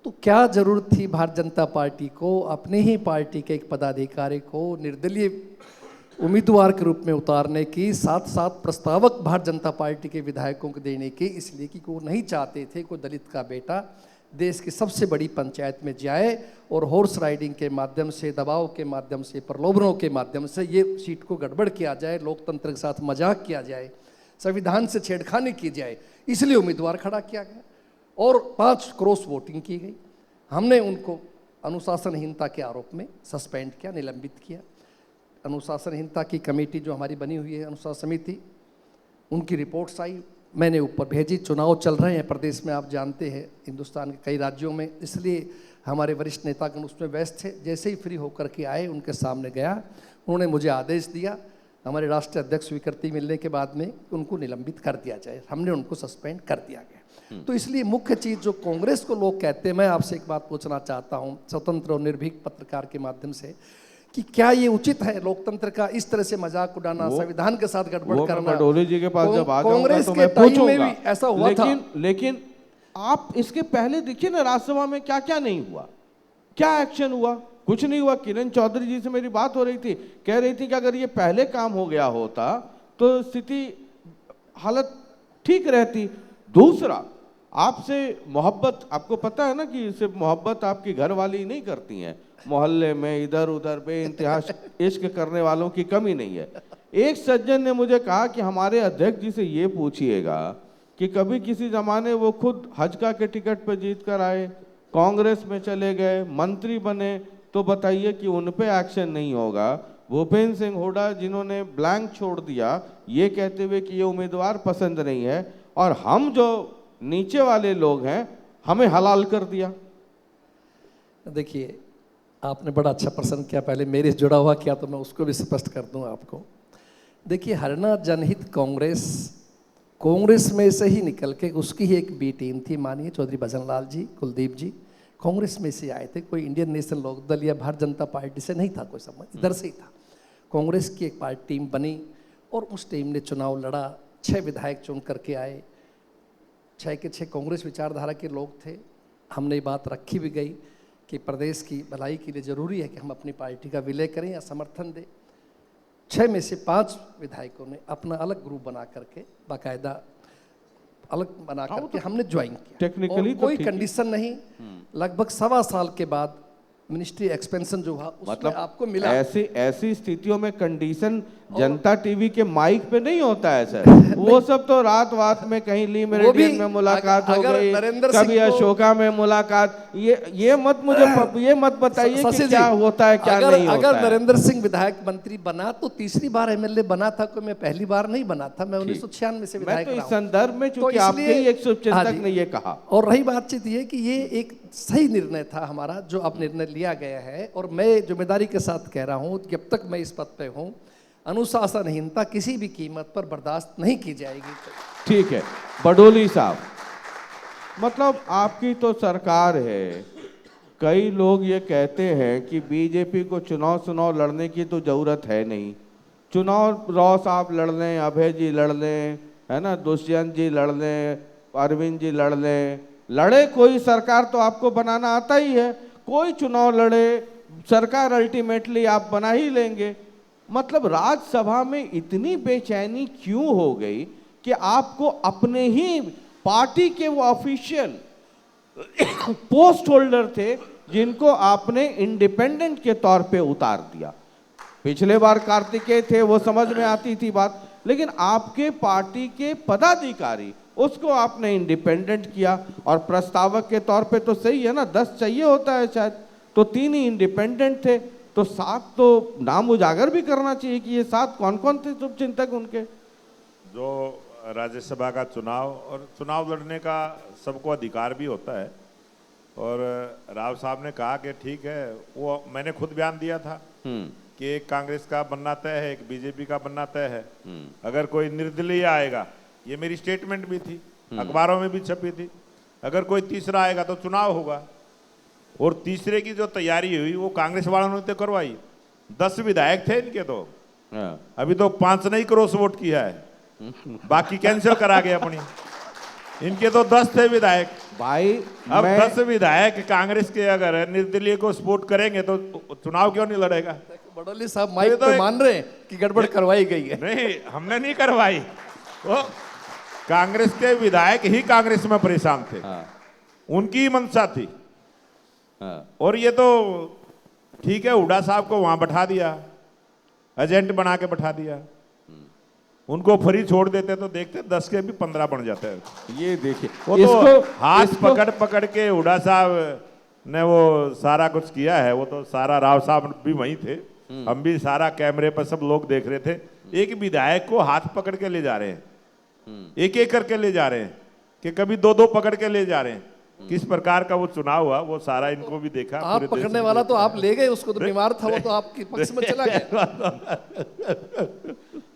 S3: तो क्या जरूरत थी भारतीय जनता पार्टी को अपने ही पार्टी के एक पदाधिकारी को निर्दलीय उम्मीदवार के रूप में उतारने की, साथ साथ प्रस्तावक भारतीय जनता पार्टी के विधायकों को देने की, इसलिए कि वो नहीं चाहते थे कोई दलित का बेटा देश की सबसे बड़ी पंचायत में जाए और हॉर्स राइडिंग के माध्यम से, दबाव के माध्यम से, प्रलोभनों के माध्यम से ये सीट को गड़बड़ किया जाए, लोकतंत्र के साथ मजाक किया जाए, संविधान से छेड़खानी की जाए, इसलिए उम्मीदवार खड़ा किया गया और 5 क्रॉस वोटिंग की गई। हमने उनको अनुशासनहीनता के आरोप में सस्पेंड किया, निलंबित किया। अनुशासनहीनता की कमेटी जो हमारी बनी हुई है, अनुशासन समिति, उनकी रिपोर्ट्स आई, मैंने ऊपर भेजी। चुनाव चल रहे हैं प्रदेश में, आप जानते हैं, हिंदुस्तान के कई राज्यों में, इसलिए हमारे वरिष्ठ नेतागण उसमें व्यस्त थे। जैसे ही फ्री होकर के आए, उनके सामने गया, उन्होंने मुझे आदेश दिया, हमारे राष्ट्रीय अध्यक्ष स्वीकृति मिलने के बाद में, उनको निलंबित कर दिया जाए। हमने उनको सस्पेंड कर दिया गया। तो इसलिए मुख्य चीज़ जो कांग्रेस को लोग कहते हैं, मैं आपसे एक बात पूछना चाहता हूँ स्वतंत्र और निर्भीक पत्रकार के माध्यम से, कि क्या ये उचित है लोकतंत्र का इस तरह से मजाक उड़ाना, संविधान के साथ गड़बड़
S1: वो
S3: करना?
S1: मैं पटोले जी के पास जब आ जाऊंगा
S3: कांग्रेस
S1: तो
S3: के
S1: मैं
S3: टाइम में
S1: पूछूंगा।
S3: भी ऐसा हुआ था।
S1: लेकिन आप इसके पहले देखिए ना, राज्यसभा में क्या क्या नहीं हुआ, क्या एक्शन हुआ? कुछ नहीं हुआ। किरण चौधरी जी से मेरी बात हो रही थी, कह रही थी कि अगर ये पहले काम हो गया होता तो स्थिति, हालत ठीक रहती। दूसरा, आपसे मोहब्बत, आपको पता है ना कि सिर्फ मोहब्बत आपकी घर वाली नहीं करती हैं, मोहल्ले में इधर उधर बेइंतहा इश्क करने वालों की कमी नहीं है। एक सज्जन ने मुझे कहा कि हमारे अध्यक्ष जी से ये पूछिएगा कि कभी किसी जमाने वो खुद हजका के टिकट पर जीत कर आए, कांग्रेस में चले गए, मंत्री बने, तो बताइए कि उन पे एक्शन नहीं होगा। भूपेंद्र सिंह हुड्डा जिन्होंने ब्लैंक छोड़ दिया ये कहते हुए कि ये उम्मीदवार पसंद नहीं है, और हम जो नीचे वाले लोग हैं हमें हलाल कर दिया।
S3: देखिए, आपने बड़ा अच्छा प्रश्न किया, पहले मेरे से जुड़ा हुआ किया तो मैं उसको भी स्पष्ट कर दूं आपको। देखिए, हरियाणा जनहित कांग्रेस में से ही निकल के, उसकी ही एक बी टीम थी, मानिए चौधरी भजन लाल जी, कुलदीप जी, कांग्रेस में से आए थे। कोई इंडियन नेशनल लोकदल या भारतीय जनता पार्टी से नहीं था कोई संबंध, इधर से ही था। कांग्रेस की एक पार्टी टीम बनी और उस टीम ने चुनाव लड़ा, 6 विधायक चुन करके आए, 6 के 6 कांग्रेस विचारधारा के लोग थे। हमने ये बात रखी भी गई कि प्रदेश की भलाई के लिए जरूरी है कि हम अपनी पार्टी का विलय करें या समर्थन दें। 6 में से 5 विधायकों ने अपना अलग ग्रुप बना करके, बाकायदा अलग बना करके हमने ज्वाइन किया।
S1: टेक्निकली
S3: और कोई कंडीशन नहीं। लगभग 1.25 साल के बाद मिनिस्ट्री एक्सपेंशन जो हुआ उसमें
S1: मतलब
S3: आपको मिला।
S1: ऐसी स्थितियों में कंडीशन जनता टीवी के माइक पे नहीं होता है सर। वो सब तो रात में कहीं ली मेरिडियन में मुलाकात हो गई, कभी अशोका में मुलाकात। ये मत बताइए कि क्या होता है क्या नहीं होता
S3: अगर
S1: है।
S3: नरेंद्र सिंह विधायक मंत्री बना तो तीसरी बार एमएलए बना था, कोई मैं पहली बार नहीं बना था, मैं 1996 से
S1: मैं
S3: विधायक
S1: तो इस
S3: रहा हूं।
S1: संदर्भ में, चूंकि
S3: तो
S1: आपके ही एक
S3: हाँ
S1: शुभचिंतक
S3: जी।
S1: ने ये कहा,
S3: और रही बातचीत ये कि ये एक सही निर्णय था हमारा जो अब निर्णय लिया गया है, और मैं जिम्मेदारी के साथ कह रहा हूं, जब तक मैं इस पद पे हूं, अनुशासनहीनता किसी भी कीमत पर बर्दाश्त नहीं की जाएगी।
S1: ठीक है बडोली साहब, मतलब आपकी तो सरकार है, कई लोग ये कहते हैं कि बीजेपी को चुनाव लड़ने की तो जरूरत है नहीं। चुनाव राव साहब लड़ लें, अभय जी लड़ लें, है ना, दुष्यंत जी लड़ लें, अरविंद जी लड़ लें, लड़े कोई, सरकार तो आपको बनाना आता ही है, कोई चुनाव लड़े, सरकार अल्टीमेटली आप बना ही लेंगे। मतलब राज्यसभा में इतनी बेचैनी क्यों हो गई कि आपको अपने ही पार्टी के वो ऑफिशियल पोस्ट होल्डर थे जिनको आपने इंडिपेंडेंट के तौर पे उतार दिया। पिछले बार कार्तिकेय थे, वो समझ में आती थी बात, लेकिन आपके पार्टी के पदाधिकारी, उसको आपने इंडिपेंडेंट किया। और प्रस्तावक के तौर पे तो सही है ना, 10 चाहिए होता है शायद, तो 3 ही इंडिपेंडेंट थे, तो 7 तो नाम उजागर भी करना चाहिए कि ये 7 कौन कौन थे शुभचिंतक उनके।
S2: जो राज्यसभा का चुनाव और चुनाव लड़ने का सबको अधिकार भी होता है, और राव साहब ने कहा कि ठीक है, वो मैंने खुद बयान दिया था कि एक कांग्रेस का बनना तय है, एक बीजेपी का बनना तय है। अगर कोई निर्दलीय आएगा, ये मेरी स्टेटमेंट भी थी, अखबारों में भी छपी थी, अगर कोई तीसरा आएगा तो चुनाव होगा। और तीसरे की जो तैयारी हुई वो कांग्रेस वालों ने तो करवाई। 10 विधायक थे इनके, तो अभी तो 5 ने ही क्रॉस वोट किया है, बाकी कैंसिल करा गए अपनी। इनके तो 10 थे विधायक
S1: भाई।
S2: अब 10 विधायक कांग्रेस के अगर निर्दलीय को सपोर्ट करेंगे तो चुनाव क्यों नहीं लड़ेगा?
S3: बड़ौली साहब माइक पे मान रहे हैं कि गड़बड़ करवाई गई है।
S2: नहीं, हमने नहीं करवाई, वो कांग्रेस के विधायक ही कांग्रेस में परेशान थे। उनकी मंशा थी। और ये तो ठीक है, हुड्डा साहब को वहां बैठा दिया, एजेंट बना के बैठा दिया। उनको फ्री छोड़ देते तो देखते 10 के भी 15 बन जाते हैं।
S1: ये देखिए,
S2: वो तो हाथ पकड़ पकड़ के हुड्डा साहब ने वो सारा कुछ किया है। वो तो सारा राव साहब भी वहीं थे, हम भी सारा कैमरे पर सब लोग देख रहे थे। एक विधायक को हाथ पकड़ के ले जा रहे हैं, एक एक करके ले जा रहे हैं, कि कभी 2-2 पकड़ के ले जा रहे हैं। किस प्रकार का वो चुनाव हुआ वो सारा इनको भी देखा।
S3: आप पकड़ने वाला तो आप ले गए, उसको तो बीमार था, वो तो आपके पक्ष में चला गया।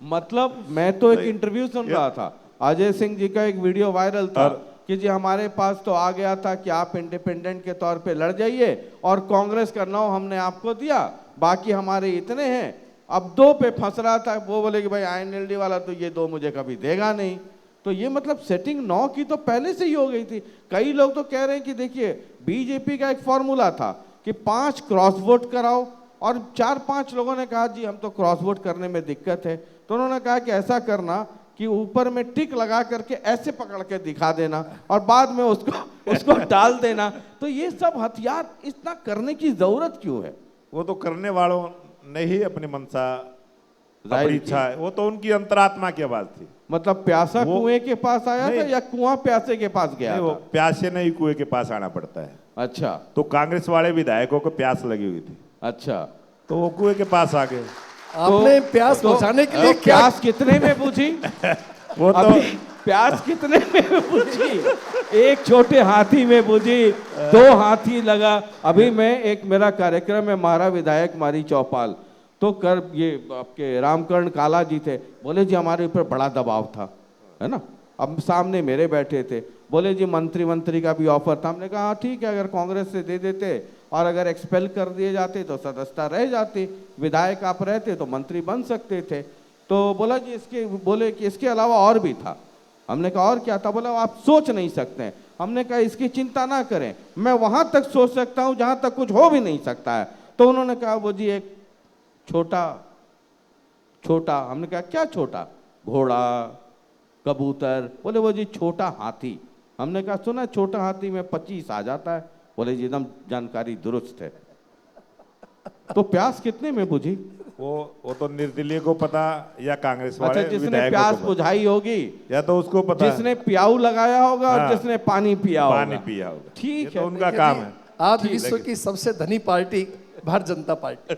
S1: मतलब मैं तो एक इंटरव्यू सुन रहा था, अजय सिंह जी का एक वीडियो वायरल था कि जी हमारे पास तो आ गया था कि आप इंडिपेंडेंट के तौर पे लड़ जाइए और कांग्रेस का 9 हमने आपको दिया, बाकी हमारे इतने हैं। अब 2 पे फंस रहा था, वो बोले कि भाई INLD वाला तो ये 2 मुझे कभी देगा नहीं। तो ये मतलब सेटिंग 9 की तो पहले से ही हो गई थी। कई लोग तो कह रहे हैं कि देखिए बीजेपी का एक फॉर्मूला था कि 5 क्रॉस वोट कराओ, और 4-5 लोगों ने कहा जी हम तो क्रॉस वोट करने में दिक्कत है। तो उन्होंने कहा कि ऐसा करना कि ऊपर में टिक लगा करके ऐसे पकड़ के दिखा देना और बाद में उसको डाल देना। तो ये सब हथियार इतना करने की जरूरत क्यों है?
S2: वो तो करने वालों ने ही अपनी मंशा, अपनी इच्छा है, वो तो उनकी अंतरात्मा की आवाज थी।
S1: मतलब प्यासा कुएं के पास आया था या कुआं प्यासे के पास गया?
S2: वो प्यासे नहीं, कुएं के पास आना पड़ता है।
S1: अच्छा, तो
S2: कांग्रेस वाले विधायकों को प्यास लगी हुई थी।
S1: अच्छा,
S2: तो वो कुएं के पास आ गए।
S3: आपने प्यास बुझाने के लिए
S1: प्यास कितने में बुझी?
S2: वो तो
S1: प्यास कितने में बुझी? एक छोटे हाथी में बुझी, 2 हाथी लगा। अभी मैं एक मेरा कार्यक्रम है मारा विधायक मारी चौपाल, तो कर ये आपके रामकरण काला जी थे, बोले जी हमारे ऊपर बड़ा दबाव था, है ना। अब सामने मेरे बैठे थे, बोले जी मंत्री का भी ऑफर था। हमने कहा हाँ ठीक है, अगर कांग्रेस से दे देते और अगर एक्सपेल कर दिए जाते तो सदस्यता रह जाती, विधायक आप रहते तो मंत्री बन सकते थे। तो बोला जी बोले कि इसके अलावा और भी था। हमने कहा और क्या था? बोला आप सोच नहीं सकते हैं। हमने कहा इसकी चिंता ना करें, मैं वहां तक सोच सकता हूं जहां तक कुछ हो भी नहीं सकता है। तो उन्होंने कहा वो जी एक छोटा। हमने कहा क्या छोटा? घोड़ा, कबूतर। बोले वो जी छोटा हाथी। हमने कहा सुना छोटा हाथी में 25 आ जाता है। बोले जी एकदम जानकारी दुरुस्त है। तो प्यास कितने में बुझी?
S2: वो तो निर्दलीय को पता या कांग्रेस वाले
S1: अच्छा, जिसने प्यास बुझाई होगी
S2: या तो उसको पता,
S1: जिसने प्याऊ लगाया होगा और जिसने पानी पिया होगा। ठीक है,
S2: तो उनका काम है।
S3: आज विश्व की सबसे धनी पार्टी भारतीय जनता पार्टी।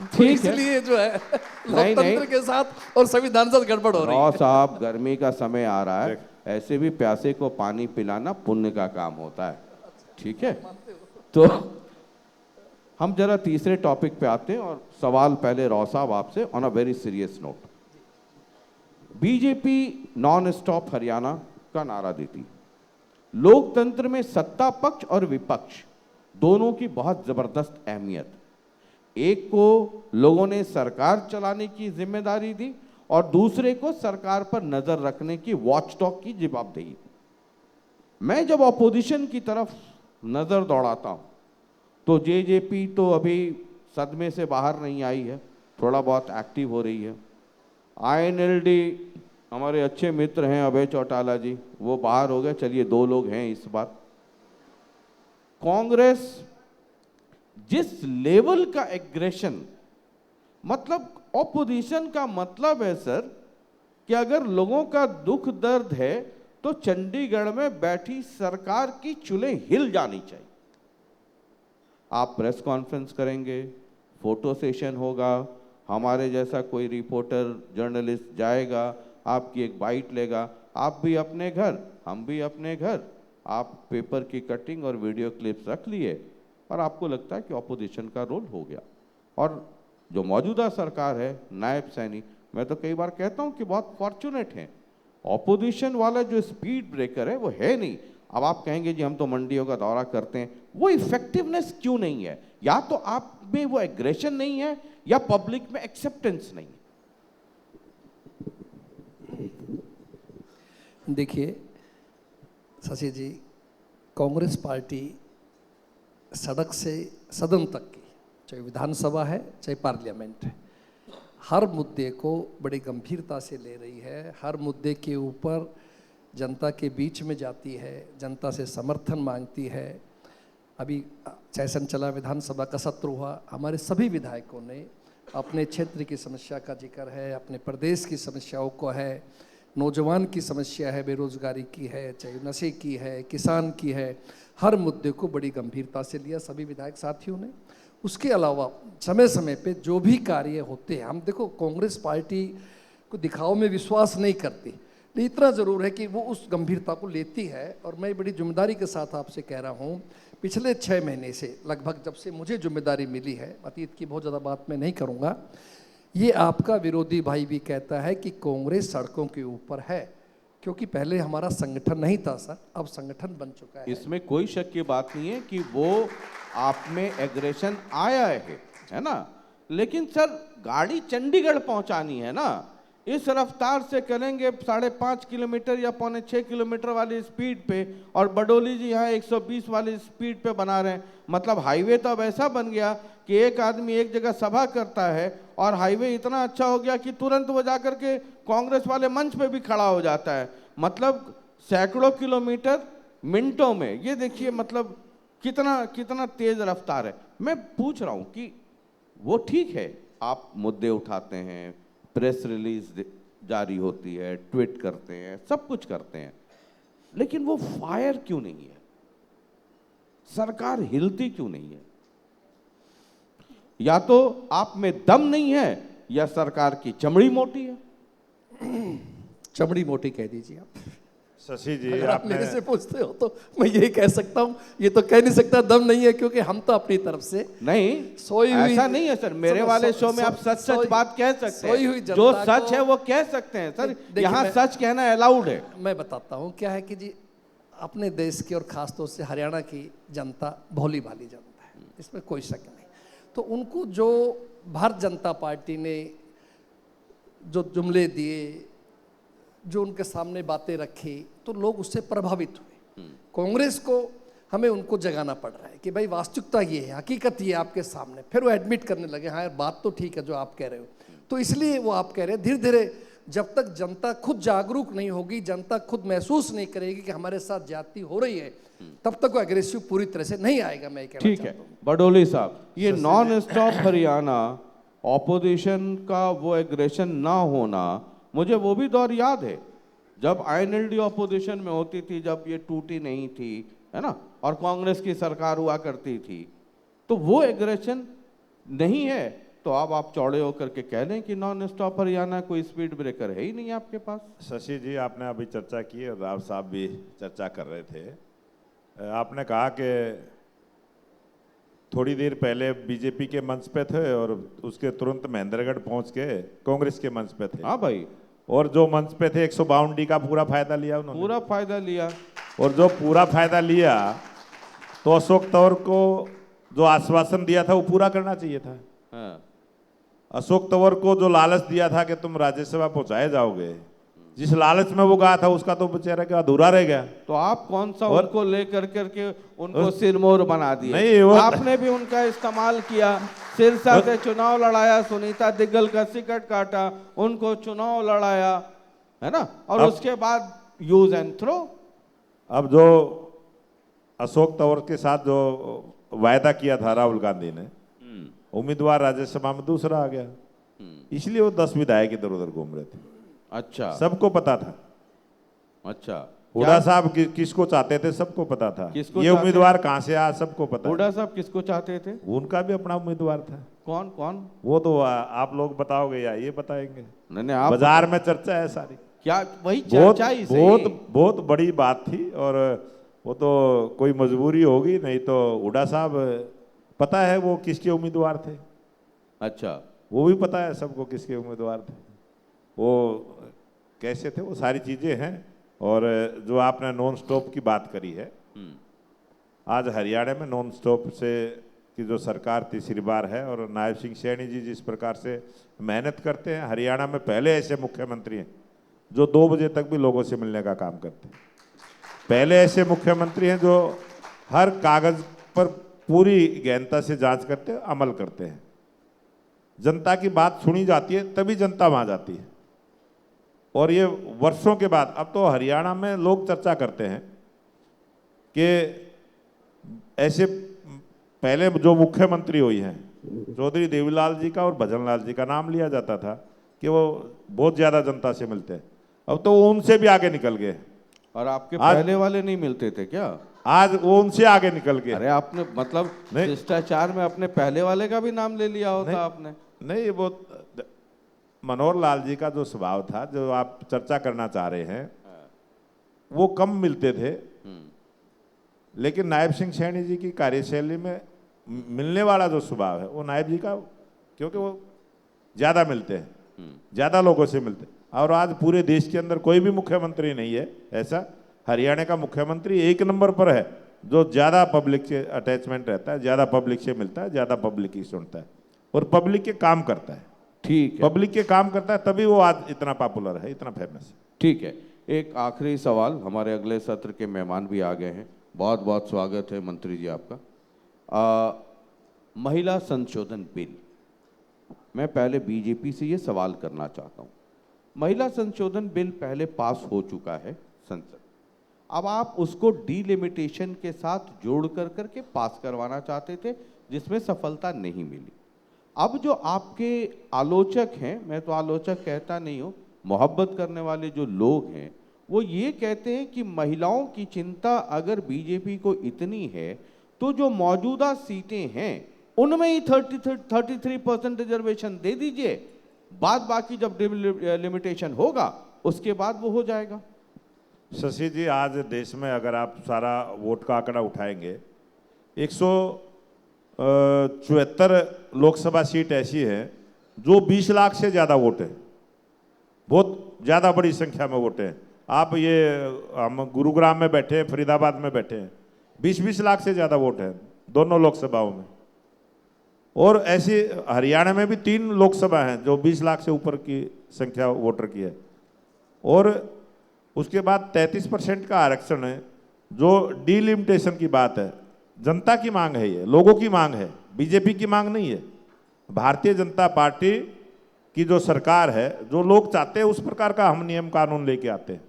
S1: ठीक है,
S3: इसलिए जो है लोकतंत्र के साथ और संविधान से गड़बड़ हो रही है।
S1: साहब गर्मी का समय आ रहा है, ऐसे भी प्यासे को पानी पिलाना पुण्य का काम होता है। ठीक है, तो हम जरा तीसरे टॉपिक पे आते हैं और सवाल पहले राव साहब आपसे on a very serious note. BJP non stop Haryana का नारा देती। लोकतंत्र में सत्ता पक्ष और विपक्ष दोनों की बहुत जबरदस्त अहमियत। एक को लोगों ने सरकार चलाने की जिम्मेदारी दी और दूसरे को सरकार पर नजर रखने की वॉचडॉग की जवाबदेही। मैं जब ऑपोजिशन की तरफ नजर दौड़ाता हूं तो जेजेपी तो अभी सदमे से बाहर नहीं आई है, थोड़ा बहुत एक्टिव हो रही है। INLD हमारे अच्छे मित्र हैं अभय चौटाला जी, वो बाहर हो गए, चलिए 2 लोग हैं इस बार। कांग्रेस जिस लेवल का एग्रेशन, मतलब ऑपोजिशन का मतलब है सर कि अगर लोगों का दुख दर्द है तो चंडीगढ़ में बैठी सरकार की चूल्हे हिल जानी चाहिए। आप प्रेस कॉन्फ्रेंस करेंगे, फोटो सेशन होगा, हमारे जैसा कोई रिपोर्टर जर्नलिस्ट जाएगा, आपकी एक बाइट लेगा, आप भी अपने घर हम भी अपने घर, आप पेपर की कटिंग और वीडियो क्लिप्स रख लिए और आपको लगता है कि ऑपोजिशन का रोल हो गया। और जो मौजूदा सरकार है, नायब सैनी, मैं तो कई बार कहता हूं कि बहुत फॉर्चुनेट हैं। ऑपोजिशन वाला जो स्पीड ब्रेकर है वो है नहीं। अब आप कहेंगे जी हम तो मंडियों का दौरा करते हैं, वो इफेक्टिवनेस क्यों नहीं है? या तो आप में वो एग्रेशन नहीं है या पब्लिक में एक्सेप्टेंस नहीं है।
S3: देखिए शशि जी, कांग्रेस पार्टी सड़क से सदन तक की, चाहे विधानसभा है चाहे पार्लियामेंट है, हर मुद्दे को बड़ी गंभीरता से ले रही है। हर मुद्दे के ऊपर जनता के बीच में जाती है, जनता से समर्थन मांगती है। अभी सेशन चला, विधानसभा का सत्र हुआ, हमारे सभी विधायकों ने अपने क्षेत्र की समस्या का जिक्र है, अपने प्रदेश की समस्याओं को है, नौजवान की समस्या है, बेरोजगारी की है, चाहे नशे की है, किसान की है, हर मुद्दे को बड़ी गंभीरता से लिया सभी विधायक साथियों ने। उसके अलावा समय समय पे जो भी कार्य होते हैं, हम देखो कांग्रेस पार्टी को दिखाव में विश्वास नहीं करती, लेकिन इतना ज़रूर है कि वो उस गंभीरता को लेती है। और मैं बड़ी जिम्मेदारी के साथ आपसे कह रहा हूँ, पिछले 6 महीने से लगभग जब से मुझे जिम्मेदारी मिली है, अतीत की बहुत ज़्यादा बात मैं नहीं करूँगा, ये आपका विरोधी भाई भी कहता है कि कांग्रेस सड़कों के ऊपर है, क्योंकि पहले हमारा संगठन नहीं था सर, अब संगठन बन चुका है।
S1: इसमें कोई शक की बात नहीं है कि वो आप में एग्रेशन आया है ना, लेकिन सर गाड़ी चंडीगढ़ पहुंचानी है ना, इस रफ्तार से करेंगे 5.5 किलोमीटर या 6.25 किलोमीटर वाली स्पीड पे, और बडोली जी यहाँ 120 वाली स्पीड पे बना रहे हैं। मतलब हाईवे तो अब ऐसा बन गया कि एक आदमी एक जगह सभा करता है और हाईवे इतना अच्छा हो गया कि तुरंत वो जाकर के कांग्रेस वाले मंच पे भी खड़ा हो जाता है। मतलब सैकड़ों किलोमीटर मिनटों में, ये देखिए मतलब कितना कितना तेज रफ्तार है। मैं पूछ रहा हूं कि वो ठीक है, आप मुद्दे उठाते हैं, प्रेस रिलीज जारी होती है, ट्वीट करते हैं, सब कुछ करते हैं, लेकिन वो फायर क्यों नहीं है? सरकार हिलती क्यों नहीं है? या तो आप में दम नहीं है या सरकार की चमड़ी मोटी है।
S3: चमड़ी मोटी कह दीजिए आप।
S2: शशि जी,
S3: अगर आप
S2: आपने
S3: मेरे से पूछते हो तो मैं यही कह सकता हूँ, ये तो कह नहीं सकता दम नहीं है, क्योंकि हम तो अपनी तरफ से
S1: नहीं,
S3: सोई हुई,
S1: ऐसा नहीं है सर। मेरे वाले शो में आप सच बात कह सकते हैं, जो सच है वो कह सकते हैं सर। यहाँ सच कहना अलाउड है।
S3: मैं बताता हूँ क्या है कि जी, अपने देश की और खासतौर से हरियाणा की जनता भोली भाली जनता है, इसमें कोई शक नहीं। तो उनको जो भारतीय जनता पार्टी ने जो जुमले दिए, जो उनके सामने बातें रखी, तो लोग उससे प्रभावित हुए। कांग्रेस को हमें उनको जगाना पड़ रहा है कि भाई वास्तविकता ये है, हकीकत ये आपके सामने। फिर वो एडमिट करने लगे, हाँ यार बात तो ठीक है जो आप कह रहे हो। तो इसलिए वो आप कह रहे हैं, धीरे धीरे जब तक जनता खुद जागरूक नहीं होगी, जनता खुद महसूस नहीं करेगी कि हमारे साथ ज्यादती हो रही है, तब तक वो एग्रेसिव पूरी तरह से नहीं आएगा। मैं कहना
S1: ठीक है बडोली साहब, ये नॉन स्टॉप हरियाणा ऑपोजिशन का वो एग्रेशन ना होना, मुझे वो भी दौर याद है जब INLD ऑपोजिशन में होती थी, जब ये टूटी नहीं थी, है ना, और कांग्रेस की सरकार हुआ करती थी, तो वो एग्रेशन नहीं है। तो अब आप चौड़े होकर के कह लें कि नॉन स्टॉप हरियाणा कोई स्पीड ब्रेकर है ही नहीं आपके पास।
S2: शशि जी, आपने अभी चर्चा की और राव साहब भी चर्चा कर रहे थे। आपने कहा कि थोड़ी देर पहले बीजेपी के मंच पे थे और उसके तुरंत महेंद्रगढ़ पहुंच के कांग्रेस के मंच पे थे।
S1: हाँ भाई,
S2: और जो मंच पे थे 152D का पूरा फायदा लिया उन्होंने,
S1: पूरा फायदा लिया।
S2: और जो पूरा फायदा लिया तो अशोक तंवर को जो आश्वासन दिया था वो पूरा करना चाहिए था।
S1: हाँ।
S2: अशोक तंवर को जो लालच दिया था कि तुम राज्यसभा पहुंचाए जाओगे, जिस लालच में वो गया था उसका तो बेचारा क्या अधूरा रह गया।
S1: तो आप कौन सा उनको लेकर करके उनको सिरमौर बना दिया?
S2: नहीं, वो
S1: आपने भी उनका इस्तेमाल किया, सिरसा से चुनाव लड़ाया, सुनीता दिग्गल का टिकट काटा, उनको चुनाव लड़ाया, है ना, और उसके बाद यूज एंड थ्रो।
S2: अब जो अशोक तंवर के साथ जो वायदा किया था राहुल गांधी ने, उम्मीदवार राज्यसभा में दूसरा आ गया, इसलिए वो 10 विधायक इधर उधर घूम रहे थे।
S1: अच्छा,
S2: सबको पता था।
S1: अच्छा,
S2: हुड्डा साहब किसको चाहते थे सबको पता था।
S1: किसको
S2: ये
S1: चाहते?
S2: उम्मीदवार कहाँ से आया सबको पता।
S1: हुड्डा साहब किसको चाहते थे?
S2: उनका भी अपना उम्मीदवार था।
S1: कौन कौन?
S2: वो तो आप लोग बताओगे या ये बताएंगे?
S1: नहीं, आप
S2: बाजार में चर्चा है सारी।
S1: क्या वही चर्चा ही सही।
S2: बहुत बड़ी बात थी। और वो तो कोई मजबूरी होगी, नहीं तो हुड्डा साहब पता है वो किसके उम्मीदवार थे,
S1: अच्छा,
S2: वो भी पता है सबको किसके उम्मीदवार थे, वो कैसे थे, वो सारी चीज़ें हैं। और जो आपने नॉन स्टॉप की बात करी है, आज हरियाणा में नॉन स्टॉप से की जो सरकार तीसरी बार है, और नायब सिंह सैनी जी जिस प्रकार से मेहनत करते हैं, हरियाणा में पहले ऐसे मुख्यमंत्री हैं जो 2 बजे तक भी लोगों से मिलने का काम करते हैं। पहले ऐसे मुख्यमंत्री हैं जो हर कागज पर पूरी गहनता से जांच करते हैं, अमल करते हैं। जनता की बात सुनी जाती है तभी जनता वहां जाती है। और ये वर्षों के बाद अब तो हरियाणा में लोग चर्चा करते हैं कि ऐसे पहले जो मुख्यमंत्री हुई हैं, चौधरी देवीलाल जी का और भजनलाल जी का नाम लिया जाता था कि वो बहुत ज्यादा जनता से मिलते हैं, अब तो वो उनसे भी आगे निकल गए।
S1: और आपके
S2: आज-
S1: पहले वाले नहीं मिलते थे क्या?
S2: आज वो उनसे आगे निकल गए।
S1: अरे आपने मतलब
S2: नहीं।
S1: शिष्टाचार में अपने पहले वाले का भी नाम ले लिया होता
S2: नहीं।
S1: आपने।
S2: नहीं, वो मनोहर लाल जी का जो स्वभाव था, जो आप चर्चा करना चाह रहे हैं, वो कम मिलते थे, लेकिन नायब सिंह सैनी जी की कार्यशैली में मिलने वाला जो स्वभाव है वो नायब जी का, क्योंकि वो ज्यादा मिलते हैं, ज्यादा लोगों से मिलते हैं। और आज पूरे देश के अंदर कोई भी मुख्यमंत्री नहीं है ऐसा, हरियाणा का मुख्यमंत्री 1 नंबर पर है जो ज्यादा पब्लिक से अटैचमेंट रहता है, ज्यादा पब्लिक से मिलता है, ज्यादा पब्लिक की सुनता है और पब्लिक के काम करता है।
S1: ठीक है,
S2: पब्लिक के काम करता है तभी वो आज इतना पॉपुलर है, इतना फेमस है।
S1: ठीक है। एक आखिरी सवाल, हमारे अगले सत्र के मेहमान भी आ गए हैं। बहुत बहुत स्वागत है मंत्री जी आपका। महिला संशोधन बिल, मैं पहले बीजेपी से ये सवाल करना चाहता हूँ। महिला संशोधन बिल पहले पास हो चुका है संसद, अब आप उसको डीलिमिटेशन के साथ जोड़ कर करके पास करवाना चाहते थे, जिसमें सफलता नहीं मिली। अब जो आपके आलोचक हैं, मैं तो आलोचक कहता नहीं हूँ, मोहब्बत करने वाले जो लोग हैं, वो ये कहते हैं कि महिलाओं की चिंता अगर बीजेपी को इतनी है तो जो मौजूदा सीटें हैं उनमें ही 33% रिजर्वेशन दे दीजिए, बाद बाकी जब लिमिटेशन होगा उसके बाद वो हो जाएगा।
S2: शशि जी, आज देश में अगर आप सारा वोट का आंकड़ा उठाएंगे, 174 लोकसभा सीट ऐसी है जो 20 लाख से ज्यादा वोट है, बहुत ज्यादा बड़ी संख्या में वोट है। आप ये हम गुरुग्राम में बैठे हैं, फरीदाबाद में बैठे हैं, 20-20 लाख से ज्यादा वोट है दोनों लोकसभाओं में। और ऐसी हरियाणा में भी 3 लोकसभा हैं जो 20 लाख से ऊपर की संख्या वोटर की है। और उसके बाद 33% का आरक्षण है, जो डीलिमिटेशन की बात है, जनता की मांग है, ये लोगों की मांग है, बीजेपी की मांग नहीं है। भारतीय जनता पार्टी की जो सरकार है, जो लोग चाहते हैं उस प्रकार का हम नियम कानून लेके आते हैं।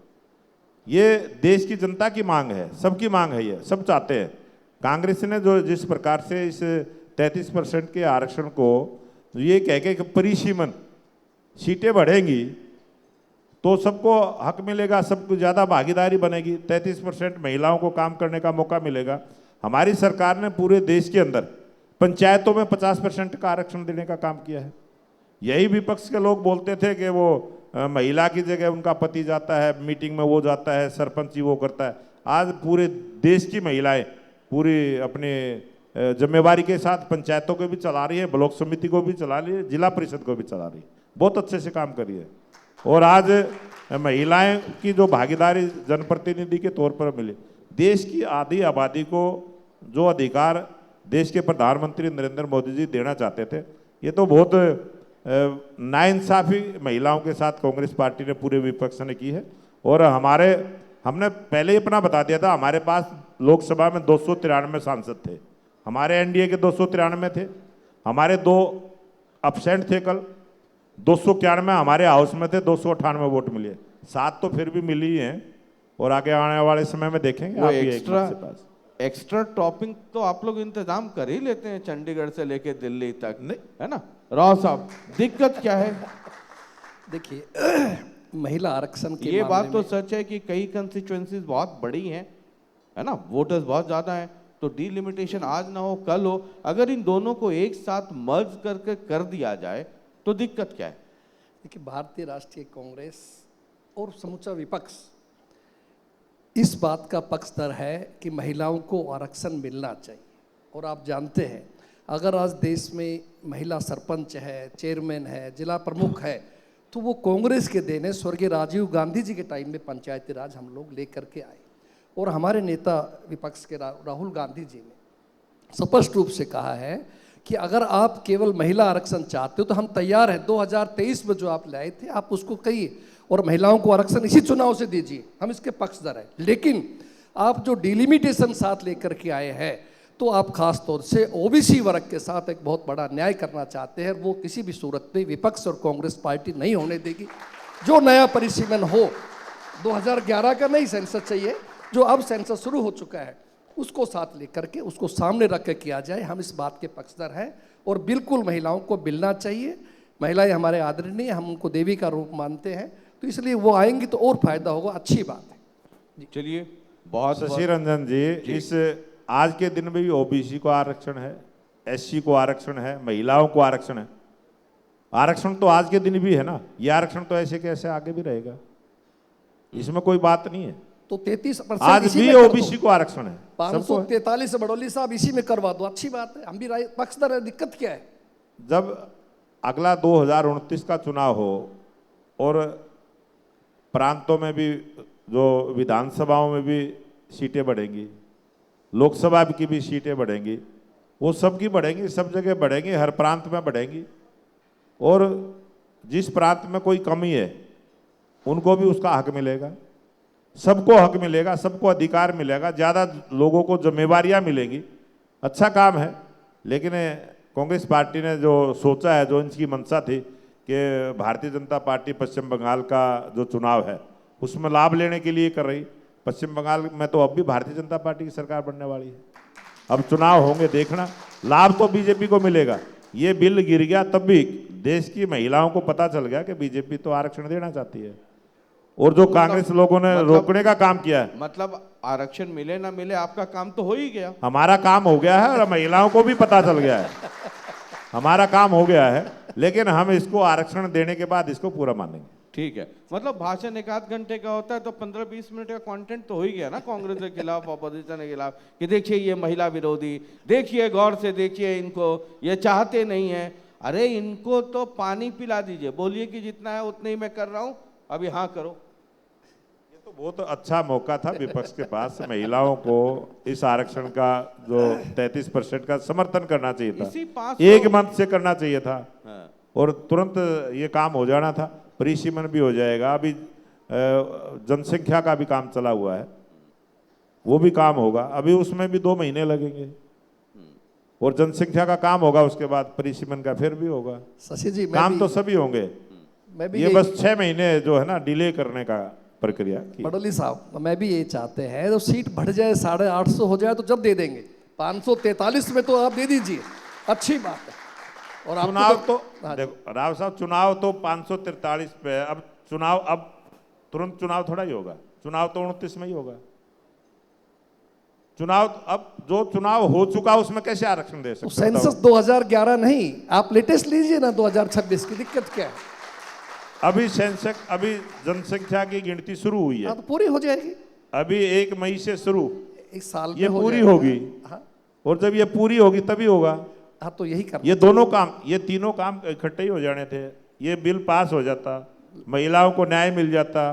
S2: ये देश की जनता की मांग है, सबकी मांग है, ये सब चाहते हैं। कांग्रेस ने जो जिस प्रकार से इस 33% के आरक्षण को ये कह के परिसीमन सीटें बढ़ेंगी तो सबको हक मिलेगा, सबको ज़्यादा भागीदारी बनेगी, 33% महिलाओं को काम करने का मौका मिलेगा। हमारी सरकार ने पूरे देश के अंदर पंचायतों में 50% का आरक्षण देने का काम किया है। यही विपक्ष के लोग बोलते थे कि वो महिला की जगह उनका पति जाता है मीटिंग में, वो जाता है सरपंच ही वो करता है। आज पूरे देश की महिलाएं पूरी अपनी जिम्मेवारी के साथ पंचायतों को भी चला रही है, ब्लॉक समिति को भी चला रही है, जिला परिषद को भी चला रही है, बहुत अच्छे से काम कर रही है। और आज महिलाएं की जो भागीदारी जनप्रतिनिधि के तौर पर मिली, देश की आधी आबादी को जो अधिकार देश के प्रधानमंत्री नरेंद्र मोदी जी देना चाहते थे, ये तो बहुत नाइंसाफी महिलाओं के साथ कांग्रेस पार्टी ने, पूरे विपक्ष ने की है। और हमने पहले ही अपना बता दिया था, हमारे पास लोकसभा में 293 सांसद थे, हमारे एनडीए के 293 थे, हमारे 2 एब्सेंट थे कल, 291 हमारे हाउस में थे, 298 वोट मिले, 7 तो फिर भी मिली ही हैं। और आगे आने वाले समय में देखेंगे
S1: वो
S2: आप भी
S1: एक्स्ट्रा टॉपिंग तो आप लोग इंतजाम कर ही लेते हैं, चंडीगढ़ से लेके दिल्ली तक,
S2: नहीं
S1: है ना राव साहब? दिक्कत क्या है?
S3: देखिए, महिला आरक्षण के
S1: ये बात
S3: मामले
S1: तो
S3: में
S1: सच है कि कई कंस्टिट्यूएंसीज बहुत बड़ी हैं, है ना, वोटर्स बहुत ज्यादा हैं, तो डीलिमिटेशन आज ना हो कल हो, अगर इन दोनों को एक साथ मर्ज करके कर दिया जाए तो दिक्कत क्या है?
S3: देखिए, भारतीय राष्ट्रीय कांग्रेस और समूचा विपक्ष इस बात का पक्षधर है कि महिलाओं को आरक्षण मिलना चाहिए। और आप जानते हैं, अगर आज देश में महिला सरपंच है, चेयरमैन है, जिला प्रमुख है, तो वो कांग्रेस के देने स्वर्गीय राजीव गांधी जी के टाइम में पंचायती राज हम लोग लेकर के आए। और हमारे नेता विपक्ष के राहुल गांधी जी ने स्पष्ट रूप से कहा है कि अगर आप केवल महिला आरक्षण चाहते हो तो हम तैयार हैं। 2023 में जो आप लाए थे आप उसको कहिए और महिलाओं को आरक्षण इसी चुनाव से दीजिए, हम इसके पक्षधर हैं। लेकिन आप जो डिलिमिटेशन साथ लेकर के आए हैं तो आप खास तौर से ओबीसी वर्ग के साथ एक बहुत बड़ा न्याय करना चाहते हैं। वो किसी भी सूरत में विपक्ष और कांग्रेस पार्टी नहीं होने देगी। जो नया परिसीमन हो, 2011 का नहीं सेंसस चाहिए, जो अब सेंसस शुरू हो चुका है उसको साथ लेकर के उसको सामने रख के किया जाए। हम इस बात के पक्षधर हैं और बिल्कुल महिलाओं को मिलना चाहिए। महिलाएं हमारे आदरणीय, हम उनको देवी का रूप मानते हैं, तो इसलिए वो आएंगी तो और फायदा होगा। अच्छी बात है।
S1: चलिए, बहुत
S2: शशि रंजन जी, इस आज के दिन में भी ओबीसी को आरक्षण है, एससी को आरक्षण है, महिलाओं को आरक्षण है। आरक्षण तो आज के दिन भी है ना, ये आरक्षण तो ऐसे कैसे आगे भी रहेगा, इसमें कोई बात नहीं है।
S3: तो 33%
S2: आज भी ओबीसी को आरक्षण है।
S3: 543 से बड़ौली साहब इसी में करवा दो, अच्छी बात है। हम भी पक्षधर है, दिक्कत क्या है?
S2: जब अगला 2029 का चुनाव हो और प्रांतों में भी, जो विधानसभाओं में भी सीटें बढ़ेंगी, लोकसभा की भी सीटें बढ़ेंगी, वो सब की बढ़ेंगी, सब जगह बढ़ेंगी, हर प्रांत में बढ़ेंगी। और जिस प्रांत में कोई कमी है उनको भी उसका हक मिलेगा, सबको हक मिलेगा, सबको अधिकार मिलेगा, ज़्यादा लोगों को जिम्मेवारियां मिलेंगी। अच्छा काम है। लेकिन कांग्रेस पार्टी ने जो सोचा है, जो इनकी मंशा थी कि भारतीय जनता पार्टी पश्चिम बंगाल का जो चुनाव है उसमें लाभ लेने के लिए कर रही। पश्चिम बंगाल में तो अब भी भारतीय जनता पार्टी की सरकार बनने वाली है। अब चुनाव होंगे, देखना, लाभ तो बीजेपी को मिलेगा। ये बिल गिर गया तब भी देश की महिलाओं को पता चल गया कि बीजेपी तो आरक्षण देना चाहती है, और जो कांग्रेस लोगों ने रोकने का काम किया है।
S1: मतलब आरक्षण मिले ना मिले, आपका काम तो हो ही गया।
S2: हमारा काम हो गया है और महिलाओं को भी पता चल गया है, हमारा काम हो गया है। लेकिन हम इसको आरक्षण देने के बाद इसको पूरा मानेंगे।
S1: ठीक है, मतलब भाषण एक आध घंटे का होता है तो 15-20 मिनट का कंटेंट तो हो ही गया ना कांग्रेस के खिलाफ, अपोजिशन के खिलाफ, कि देखिए ये महिला विरोधी, देखिए गौर से देखिए इनको, ये चाहते नहीं है। अरे इनको तो पानी पिला दीजिए, बोलिए कि जितना है उतने ही मैं कर रहा हूं, अभी हाँ करो।
S2: ये तो बहुत अच्छा मौका था विपक्ष के पास, महिलाओं को इस आरक्षण का जो 33% का समर्थन करना चाहिए था, एक मंथ से करना चाहिए था। हाँ। और तुरंत ये काम हो जाना था, परिसीमन भी हो जाएगा। अभी जनसंख्या का भी काम चला हुआ है, वो भी काम होगा। अभी उसमें भी 2 महीने लगेंगे और जनसंख्या का काम होगा, उसके बाद परिसीमन का फिर भी होगा।
S3: शशि जी,
S2: काम तो सभी होंगे, ये बस 6 महीने जो है ना डिले करने का प्रक्रिया।
S3: बड़ौली साहब, मैं भी ये चाहते हैं तो सीट बढ़ जाए, 850 हो जाए तो जब दे देंगे। 543 में तो आप दे दीजिए, अच्छी बात है। और
S2: चुनाव तो देखो राव साहब, चुनाव तो 543 पे है। अब चुनाव, अब तुरंत चुनाव थोड़ा ही होगा, चुनाव तो 29 में ही होगा। चुनाव, अब जो चुनाव हो चुका उसमें कैसे आरक्षण दे सकते?
S3: सेंसस 2011 नहीं, आप लेटेस्ट लीजिए ना 2026 की, दिक्कत क्या है?
S2: अभी सेंसस, अभी जनसंख्या की गिनती शुरू हुई है,
S3: तो पूरी हो जाएगी
S2: अभी 1 मई से शुरू,
S3: एक साल
S2: ये पूरी होगी। और जब ये पूरी होगी तभी होगा।
S3: हाँ, तो यही कर,
S2: ये दोनों काम, ये तीनों काम इकट्ठे ही हो जाने थे। ये बिल पास हो जाता, महिलाओं को न्याय मिल जाता।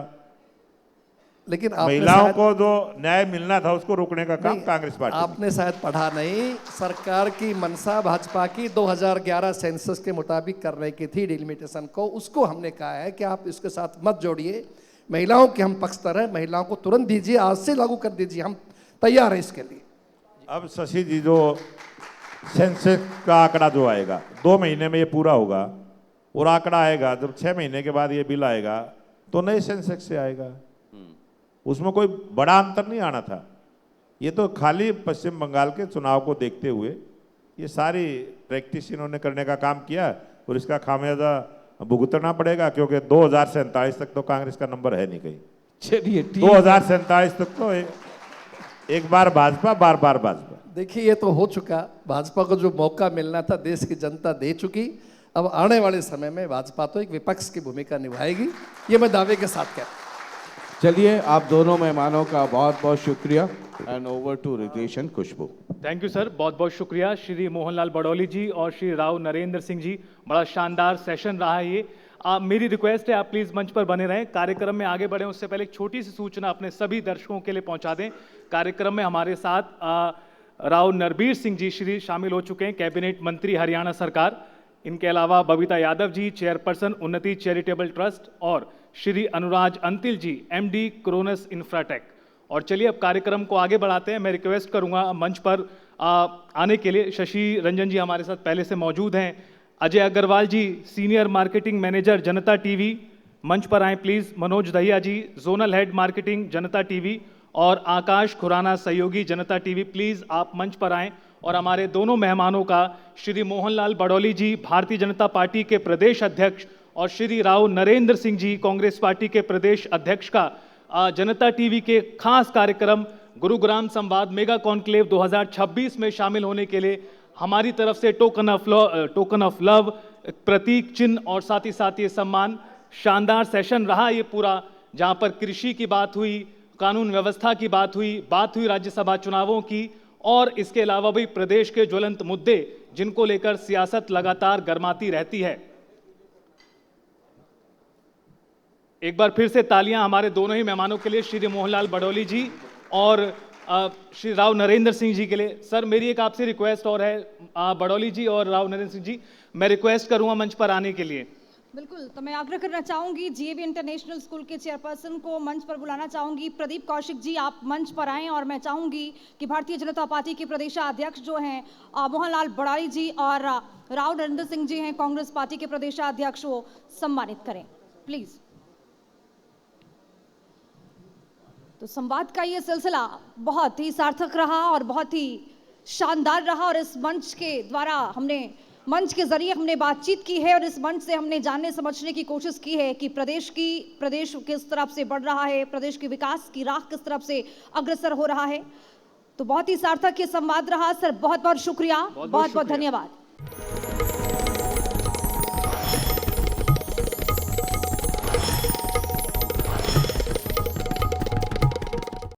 S3: लेकिन
S2: महिलाओं को जो न्याय मिलना था उसको रोकने का काम कांग्रेस पार्टी,
S3: आपने शायद पढ़ा नहीं। सरकार की मंशा भाजपा की 2011 सेंसस के मुताबिक करने की थी डिलिमिटेशन को, उसको हमने कहा है कि आप इसके साथ मत जोड़िए। महिलाओं के हम पक्षधर हैं, महिलाओं को तुरंत दीजिए, आज से लागू कर दीजिए, हम तैयार हैं इसके लिए।
S2: अब शशि जी, जो सेंसस का आंकड़ा जो आएगा 2 महीने में ये पूरा होगा, और आंकड़ा आएगा जब 6 महीने के बाद ये बिल आएगा तो नए सेंसस से आएगा, उसमें कोई बड़ा अंतर नहीं आना था। ये तो खाली पश्चिम बंगाल के चुनाव को देखते हुए ये सारी प्रैक्टिस इन्होंने करने का काम किया, और इसका खामियाजा भुगतना पड़ेगा, क्योंकि 2047 तक तो कांग्रेस का नंबर है नहीं कहीं।
S1: चलिए,
S2: 2047 तक तो एक बार भाजपा, बार बार भाजपा।
S3: देखिए, ये तो हो चुका, भाजपा को जो मौका मिलना था देश की जनता दे चुकी। अब आने वाले समय में भाजपा तो एक विपक्ष की भूमिका निभाएगी, ये मैं दावे के साथ कहता हूं।
S1: चलिए, आप दोनों मेहमानों का बहुत बहुत शुक्रिया and over to Ritesh and Khushboo.
S4: Thank you sir, बहुत बहुत शुक्रिया श्री मोहनलाल बड़ौली जी और श्री राव नरेंद्र सिंह जी। बड़ा शानदार सेशन रहा है ये। मेरी रिक्वेस्ट है, आप प्लीज़ मंच पर बने रहें। कार्यक्रम में आगे बढ़ें उससे पहले एक छोटी सी सूचना अपने सभी दर्शकों के लिए पहुंचा दें। कार्यक्रम में हमारे साथ राव नरबीर सिंह जी श्री शामिल हो चुके हैं, कैबिनेट मंत्री हरियाणा सरकार। इनके अलावा बबीता यादव जी, चेयरपर्सन उन्नति चैरिटेबल ट्रस्ट, और श्री अनुराज अंतिल जी, एमडी क्रोनस इंफ्राटेक। और चलिए अब कार्यक्रम को आगे बढ़ाते हैं। मैं रिक्वेस्ट करूंगा मंच पर आने के लिए, शशि रंजन जी हमारे साथ पहले से मौजूद हैं। Ajay Agarwal ji, senior marketing manager Janta TV, मंच पर आएँ please. Manoj Dahiya ji, zonal head marketing Janta TV, और आकाश खुराना, सहयोगी जनता टीवी, प्लीज़ आप मंच पर आएँ। और हमारे दोनों मेहमानों का, श्री मोहनलाल बड़ौली जी भारतीय जनता पार्टी के प्रदेश अध्यक्ष, और श्री राव नरेंद्र सिंह जी कांग्रेस पार्टी के प्रदेश अध्यक्ष का जनता टीवी के खास कार्यक्रम गुरुग्राम संवाद मेगा कॉन्क्लेव 2026 में शामिल होने के लिए हमारी तरफ से टोकन ऑफ लव, प्रतीक चिन्ह, और साथ ही साथ ये सम्मान। शानदार सेशन रहा ये पूरा, जहां पर कृषि की बात हुई, कानून व्यवस्था की बात हुई राज्यसभा चुनावों की, और इसके अलावा भी प्रदेश के ज्वलंत मुद्दे जिनको लेकर सियासत लगातार गर्माती रहती है। एक बार फिर से तालियां हमारे दोनों ही मेहमानों के लिए, श्री मोहनलाल बड़ौली जी और श्री राव नरेंद्र सिंह जी के लिए। सर, मेरी एक आपसे रिक्वेस्ट और है, बड़ौली जी और राव नरेंद्र सिंह जी, मैं रिक्वेस्ट करूंगा मंच पर आने के लिए।
S5: बिल्कुल, तो मैं आग्रह करना चाहूंगी जीएवी इंटरनेशनल स्कूल के चेयरपर्सन को मंच पर बुलाना चाहूंगी। प्रदीप कौशिक जी, आप मंच पर आएं, और मैं चाहूंगी कि भारतीय जनता पार्टी के प्रदेशाध्यक्ष जो हैं मोहनलाल बड़ौली जी और राव नरेंद्र सिंह जी हैं कांग्रेस पार्टी के प्रदेशाध्यक्ष, वो सम्मानित करें प्लीज। तो संवाद का ये सिलसिला बहुत ही सार्थक रहा और बहुत ही शानदार रहा, और इस मंच के द्वारा मंच के जरिए हमने बातचीत की है, और इस मंच से हमने जानने समझने की कोशिश की है कि प्रदेश किस तरफ से बढ़ रहा है, प्रदेश के विकास की राह किस तरफ से अग्रसर हो रहा है। तो बहुत ही सार्थक ये संवाद रहा। सर, बहुत बहुत शुक्रिया, बहुत बहुत धन्यवाद।